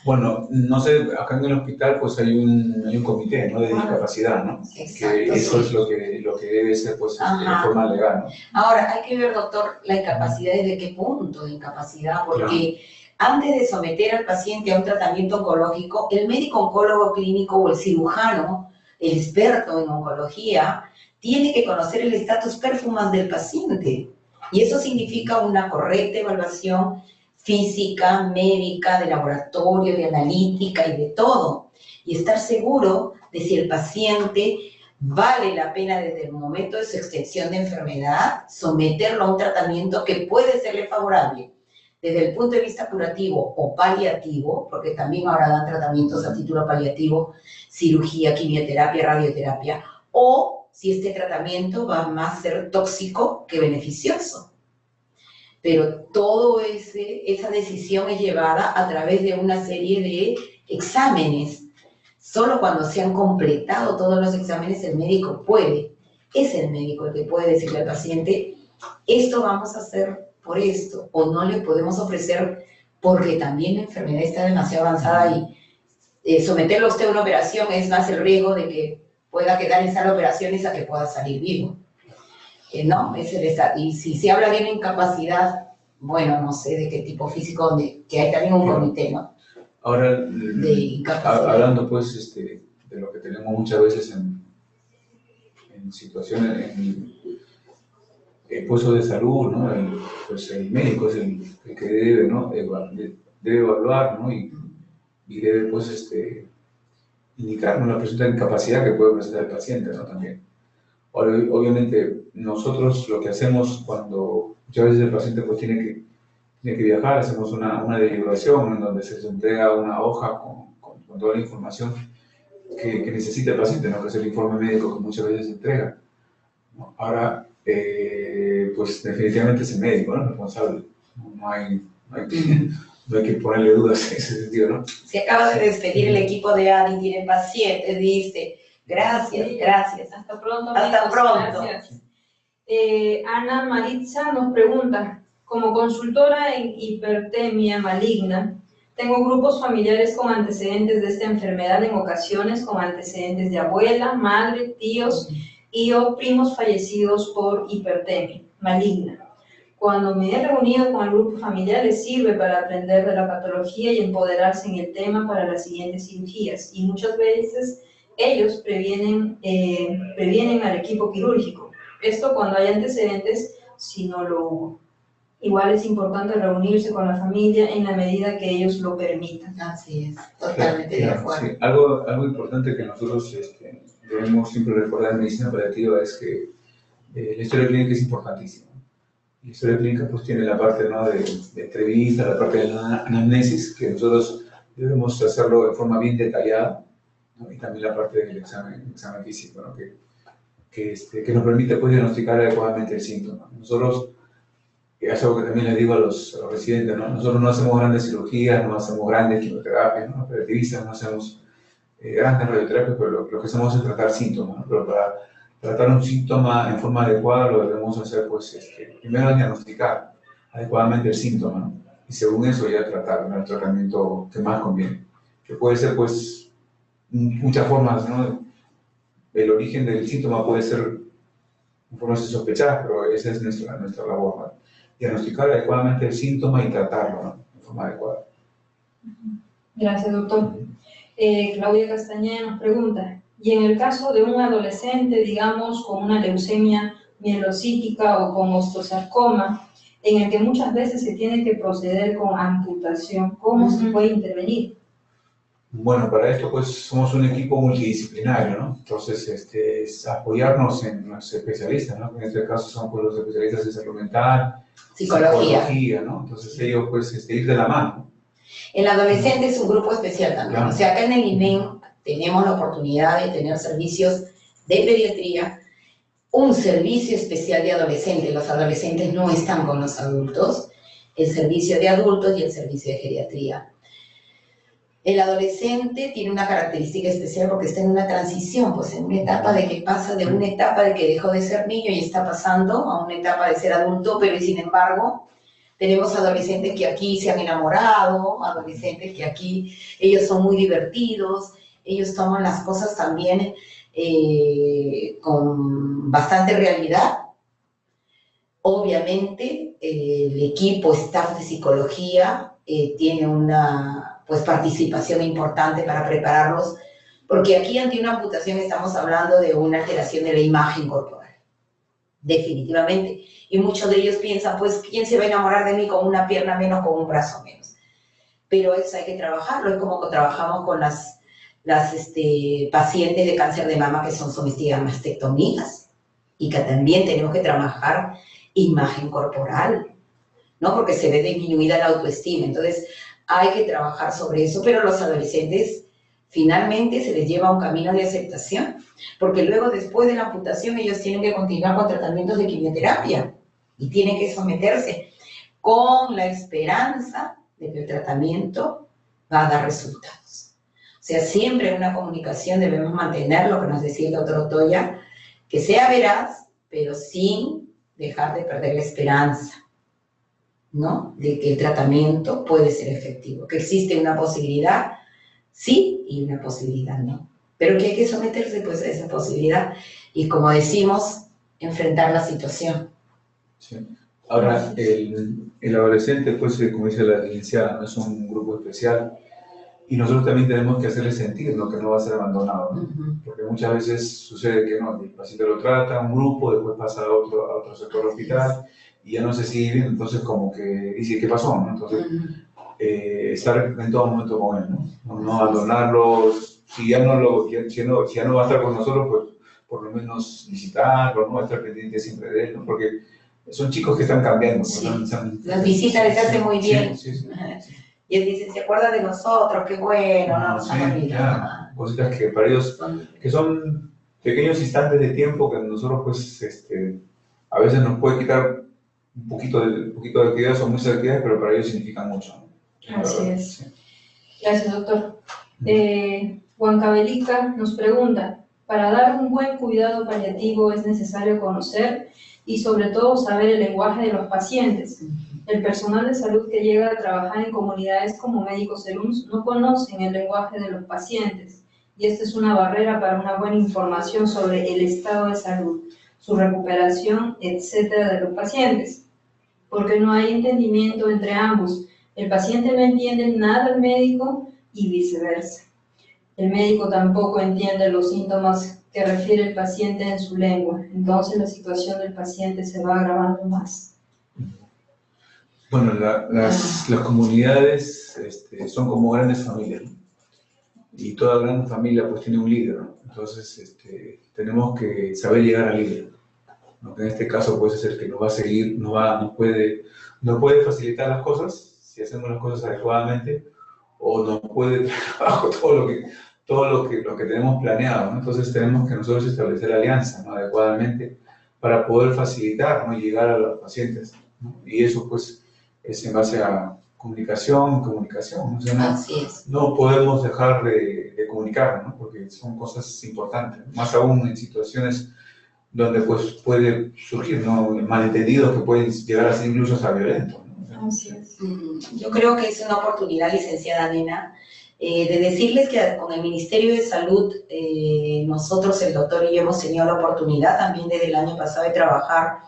Bueno, no sé, acá en el hospital pues hay un comité, ¿no? De discapacidad, ¿no? Exacto, que eso sí. es lo que debe ser pues de forma legal, ¿no? Ahora, hay que ver, doctor, la incapacidad, desde qué punto de incapacidad, porque antes de someter al paciente a un tratamiento oncológico, el médico oncólogo clínico o el cirujano, el experto en oncología, tiene que conocer el estatus performance del paciente. Y eso significa una correcta evaluación física, médica, de laboratorio, de analítica y de todo. Y estar seguro de si el paciente vale la pena desde el momento de su extensión de enfermedad someterlo a un tratamiento que puede serle favorable desde el punto de vista curativo o paliativo, porque también ahora dan tratamientos a título paliativo, cirugía, quimioterapia, radioterapia, o si este tratamiento va más a ser tóxico que beneficioso. Pero todo esa decisión es llevada a través de una serie de exámenes. Solo cuando se han completado todos los exámenes el médico puede es el médico el que puede decirle al paciente, esto vamos a hacer por esto, o no le podemos ofrecer porque también la enfermedad está demasiado avanzada y someterlo a usted a una operación es más el riesgo de que pueda quedar en sala de operaciones a que pueda salir vivo. ¿No? Y si se habla de una incapacidad, bueno, no sé de qué tipo físico, que hay también un comité, ¿no? Ahora, De incapacidad. hablando pues de lo que tenemos muchas veces en situaciones, en puestos de salud, ¿no? Pues el médico es el que debe, ¿no? Debe evaluar, ¿no? Y debe pues indicar, ¿no? La presunta incapacidad que puede presentar el paciente, ¿no? También. Obviamente, nosotros lo que hacemos cuando muchas veces el paciente pues tiene que viajar, hacemos una derivación en donde se les entrega una hoja con toda la información que necesita el paciente, ¿no? Que es el informe médico que muchas veces se entrega, ¿no? Ahora, pues definitivamente es el médico, ¿no? El responsable. No hay que ponerle dudas en ese sentido, ¿no? Se acaba de despedir el equipo de ADI, tiene pacientes, dice, gracias, gracias. Hasta pronto. Hasta amigos, pronto. Gracias. Ana Maritza nos pregunta, como consultora en hipertemia maligna, tengo grupos familiares con antecedentes de esta enfermedad, en ocasiones con antecedentes de abuela, madre, tíos y o primos fallecidos por hipertemia maligna. Cuando me he reunido con el grupo familiar, les sirve para aprender de la patología y empoderarse en el tema para las siguientes cirugías. Y muchas veces ellos previenen al equipo quirúrgico. Esto cuando hay antecedentes, si no lo hubo. Igual es importante reunirse con la familia en la medida que ellos lo permitan. Así es, totalmente de acuerdo. Sí, algo importante que nosotros debemos siempre recordar en medicina paliativa es que la historia clínica es importantísima. La historia clínica pues tiene la parte, ¿no? de entrevista, la parte de la anamnesis, que nosotros debemos hacerlo de forma bien detallada, ¿no? Y también la parte del examen físico, ¿no? que nos permite pues diagnosticar adecuadamente el síntoma. Nosotros, es algo que también les digo a los residentes, ¿no? Nosotros no hacemos grandes cirugías, no hacemos grandes quimioterapias, ¿no? Paliativistas, no hacemos grandes radioterapias, pero lo que hacemos es tratar síntomas, ¿no? Pero para tratar un síntoma en forma adecuada lo debemos hacer, pues, primero diagnosticar adecuadamente el síntoma, ¿no? Y según eso ya tratar, ¿no? El tratamiento que más conviene. Que puede ser, pues, muchas formas, ¿no? El origen del síntoma puede ser formas sospechadas, pero esa es nuestra labor, ¿no? Diagnosticar adecuadamente el síntoma y tratarlo, ¿no? De forma adecuada. Gracias, doctor. Claudia Castañeda nos pregunta, y en el caso de un adolescente, digamos, con una leucemia mielocítica o con osteosarcoma, en el que muchas veces se tiene que proceder con amputación, ¿cómo se puede intervenir? Bueno, para esto pues somos un equipo multidisciplinario, ¿no? Entonces, es apoyarnos en los especialistas, ¿no? En este caso son pues, los especialistas de salud mental, psicología, ¿no? Entonces ellos pues ir de la mano. El adolescente es un grupo especial también. Claro. O sea, acá en el INEM tenemos la oportunidad de tener servicios de pediatría, un servicio especial de adolescentes. Los adolescentes no están con los adultos, el servicio de adultos y el servicio de geriatría. El adolescente tiene una característica especial porque está en una transición, pues en una etapa de que pasa de una etapa de que dejó de ser niño y está pasando a una etapa de ser adulto, pero sin embargo tenemos adolescentes que aquí se han enamorado, adolescentes que aquí ellos son muy divertidos, ellos toman las cosas también con bastante realidad. Obviamente el equipo, staff de psicología tiene una pues participación importante para prepararlos, porque aquí ante una amputación estamos hablando de una alteración de la imagen corporal, definitivamente, y muchos de ellos piensan, pues, ¿quién se va a enamorar de mí con una pierna menos, con un brazo menos? Pero eso hay que trabajarlo, es como que trabajamos con las pacientes de cáncer de mama que son sometidas a mastectomías, y que también tenemos que trabajar imagen corporal, ¿no? Porque se ve disminuida la autoestima, entonces hay que trabajar sobre eso, pero los adolescentes finalmente se les lleva un camino de aceptación, porque luego después de la amputación ellos tienen que continuar con tratamientos de quimioterapia y tienen que someterse con la esperanza de que el tratamiento va a dar resultados. O sea, siempre en una comunicación debemos mantener lo que nos decía el doctor Otoya, que sea veraz, pero sin dejar de perder la esperanza, ¿no? De que el tratamiento puede ser efectivo, que existe una posibilidad, sí, y una posibilidad no. Pero que hay que someterse pues a esa posibilidad y, como decimos, enfrentar la situación. Sí. Ahora, el adolescente, pues, como dice la licenciada, no es un grupo especial y nosotros también tenemos que hacerle sentir, ¿no?, que no va a ser abandonado, ¿no? Porque muchas veces sucede que no, el paciente lo trata, un grupo, después pasa a otro sector del hospital y ya no se sigue bien, entonces como que dice, ¿qué pasó?, ¿no? Entonces, estar en todo momento con él, ¿no? No abandonarlo, si ya no va a estar con nosotros, pues por lo menos visitarlo, ¿no? Estar pendiente siempre de él, ¿no? Porque son chicos que están cambiando. Sí. Las visitas les hacen muy bien. Sí. Y él dice, ¿se acuerdan de nosotros? Qué bueno, no nos han olvidado. Cositas que para ellos, que son pequeños instantes de tiempo que nosotros, pues, a veces nos puede quitar un poquito de actividades o muchas actividades, pero para ellos significan mucho, ¿no? Así es. Sí. Gracias, doctor. Juan Cabelica nos pregunta, para dar un buen cuidado paliativo es necesario conocer y sobre todo saber el lenguaje de los pacientes. El personal de salud que llega a trabajar en comunidades como médicos serums no conocen el lenguaje de los pacientes y esta es una barrera para una buena información sobre el estado de salud, su recuperación, etcétera, de los pacientes, porque no hay entendimiento entre ambos. El paciente no entiende nada del médico y viceversa. El médico tampoco entiende los síntomas que refiere el paciente en su lengua, entonces la situación del paciente se va agravando más. Bueno, las comunidades son como grandes familias, ¿no? Y toda gran familia pues tiene un líder, ¿no? Entonces tenemos que saber llegar al líder, ¿no? Que en este caso puede ser que nos va a seguir, nos puede facilitar las cosas si hacemos las cosas adecuadamente, o nos puede traer abajo todo lo que tenemos planeado, ¿no? Entonces tenemos que nosotros establecer alianza, ¿no?, adecuadamente para poder facilitar, ¿no?, llegar a los pacientes, ¿no? Y eso pues es en base a comunicación, ¿no? O sea, Así es. No podemos dejar de comunicar, ¿no?, porque son cosas importantes, más aún en situaciones donde pues puede surgir, ¿no?, malentendidos que pueden llegar a ser incluso hasta violentos, ¿no? Así es. Yo creo que es una oportunidad, licenciada Nena, de decirles que con el Ministerio de Salud, nosotros, el doctor y yo, hemos tenido la oportunidad también desde el año pasado de trabajar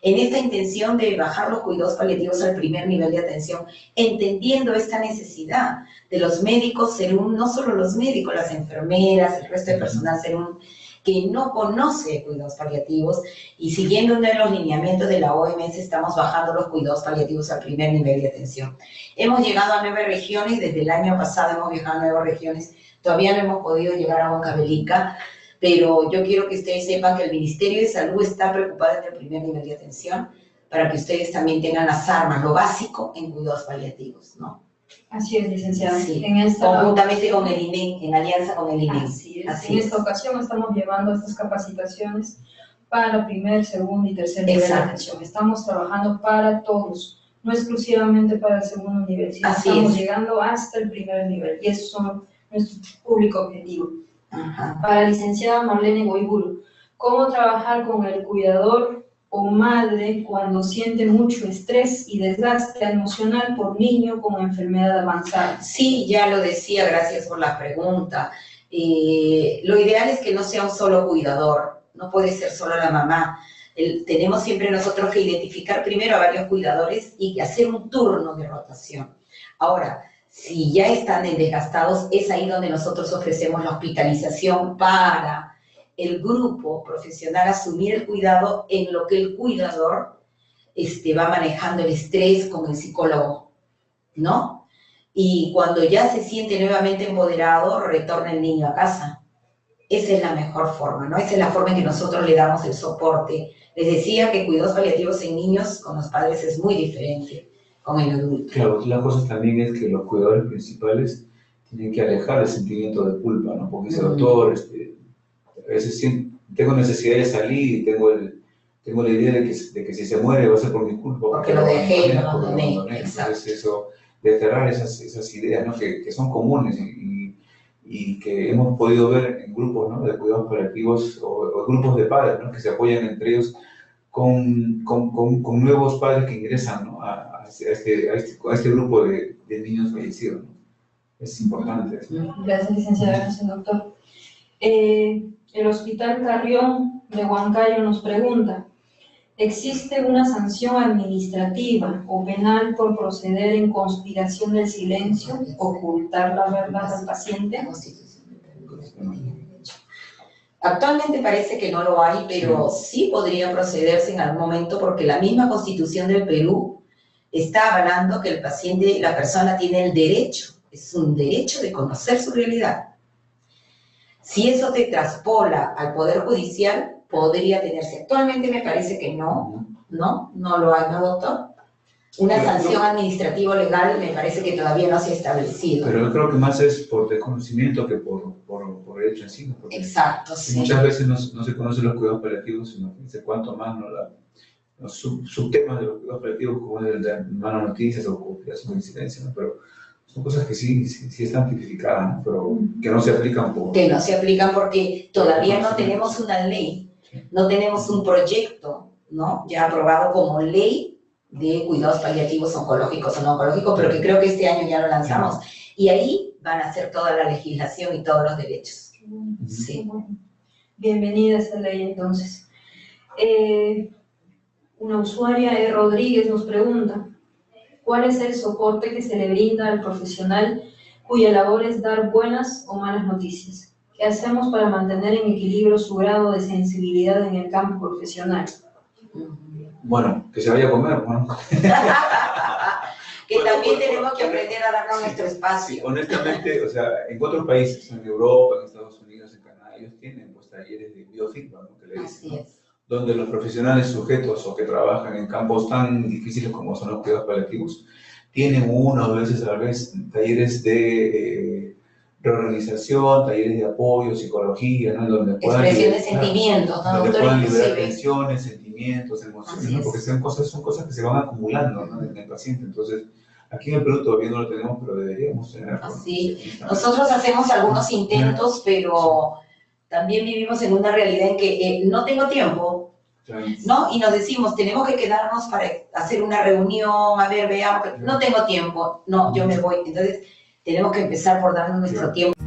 en esta intención de bajar los cuidados paliativos al primer nivel de atención, entendiendo esta necesidad de los médicos serum, no solo los médicos, las enfermeras, el resto del personal serum, que no conoce cuidados paliativos, y siguiendo uno de los lineamientos de la OMS, estamos bajando los cuidados paliativos al primer nivel de atención. Hemos llegado a 9 regiones, desde el año pasado hemos viajado a 9 regiones, todavía no hemos podido llegar a Huancavelica, pero yo quiero que ustedes sepan que el Ministerio de Salud está preocupado en el primer nivel de atención, para que ustedes también tengan las armas, lo básico en cuidados paliativos, ¿no? Así es, licenciada. Sí. Conjuntamente con el INE, en alianza con el INE. Así es. En esta ocasión estamos llevando estas capacitaciones para primer, segundo y tercer nivel de atención. Estamos trabajando para todos, no exclusivamente para el segundo nivel, sino estamos llegando hasta el primer nivel, y eso es nuestro público objetivo. Para la licenciada Marlene Goiburu, ¿cómo trabajar con el cuidador o madre cuando siente mucho estrés y desgaste emocional por niño con enfermedad avanzada? Sí, ya lo decía, gracias por la pregunta. Lo ideal es que no sea un solo cuidador, no puede ser solo la mamá. Tenemos siempre nosotros que identificar primero a varios cuidadores y hacer un turno de rotación. Ahora, si ya están desgastados, es ahí donde nosotros ofrecemos la hospitalización para el grupo profesional asumir el cuidado en lo que el cuidador va manejando el estrés con el psicólogo, ¿no? Y cuando ya se siente nuevamente empoderado, retorna el niño a casa. Esa es la mejor forma, ¿no? Esa es la forma en que nosotros le damos el soporte. Les decía que cuidados paliativos en niños con los padres es muy diferente con el adulto. Claro, la cosa también es que los cuidadores principales tienen que alejar el sentimiento de culpa, ¿no? Porque ese doctor, a veces tengo necesidad de salir y tengo la idea de que si se muere va a ser por mi culpa. Porque lo dejé, lo abandoné. Entonces eso, desterrar esas ideas, ¿no?, que son comunes y y que hemos podido ver en grupos, ¿no?, de cuidados paliativos o grupos de padres, ¿no?, que se apoyan entre ellos con nuevos padres que ingresan, ¿no?, a este grupo de niños fallecidos, ¿no? Es importante. Gracias, licenciada. Gracias, doctor. El Hospital Carrión de Huancayo nos pregunta: ¿existe una sanción administrativa o penal por proceder en conspiración del silencio, ocultar la verdad al paciente? Actualmente parece que no lo hay, pero sí podría procederse en algún momento, porque la misma Constitución del Perú está avalando que el paciente, la persona tiene el derecho, es un derecho de conocer su realidad. Si eso te traspola al Poder Judicial, podría tenerse. Actualmente me parece que no lo hay, ¿no, doctor? Una sanción administrativa o legal me parece que todavía no se ha establecido. Pero yo creo que más es por desconocimiento que por el hecho en sí, ¿no? Exacto, sí. Muchas veces no se conocen los cuidados paliativos, sino que se cuanto más, ¿no?, los subtemas de los cuidados paliativos, como el de malas noticias o cooperación de incidencia, ¿no? Pero son cosas que sí están tipificadas, ¿no?, pero que no se aplican Que no se aplican porque todavía no tenemos una ley, no tenemos un proyecto, ¿no?, ya aprobado como ley de cuidados paliativos oncológicos o no oncológicos, pero que creo que este año ya lo lanzamos. Y ahí van a ser toda la legislación y todos los derechos. Sí. Bienvenida a esta ley, entonces. Una usuaria, Rodríguez, nos pregunta: ¿cuál es el soporte que se le brinda al profesional cuya labor es dar buenas o malas noticias? ¿Qué hacemos para mantener en equilibrio su grado de sensibilidad en el campo profesional? Bueno, que se vaya a comer, ¿no? Que también tenemos que aprender a darnos nuestro espacio. Sí, honestamente, o sea, en otros países, en Europa, en Estados Unidos, en Canadá, ellos tienen pues talleres de biofeedback, ¿no?, que le dicen, ¿no?, donde los profesionales sujetos o que trabajan en campos tan difíciles como son los cuidados paliativos tienen una o dos veces a la vez talleres de reorganización, talleres de apoyo, psicología, ¿no?, donde puedan expresión de sentimientos, ¿no, donde doctor? puedan liberar tensiones, sentimientos, emociones, ¿no?, porque son cosas que se van acumulando, ¿no?, en el paciente. Entonces, aquí en el Perú todavía no lo tenemos, pero deberíamos tenerlo. Así. Nosotros hacemos algunos intentos, pero también vivimos en una realidad en que no tengo tiempo, ¿no? Y nos decimos, tenemos que quedarnos para hacer una reunión, a ver, veamos, no tengo tiempo, no, yo me voy. Entonces, tenemos que empezar por darnos nuestro tiempo.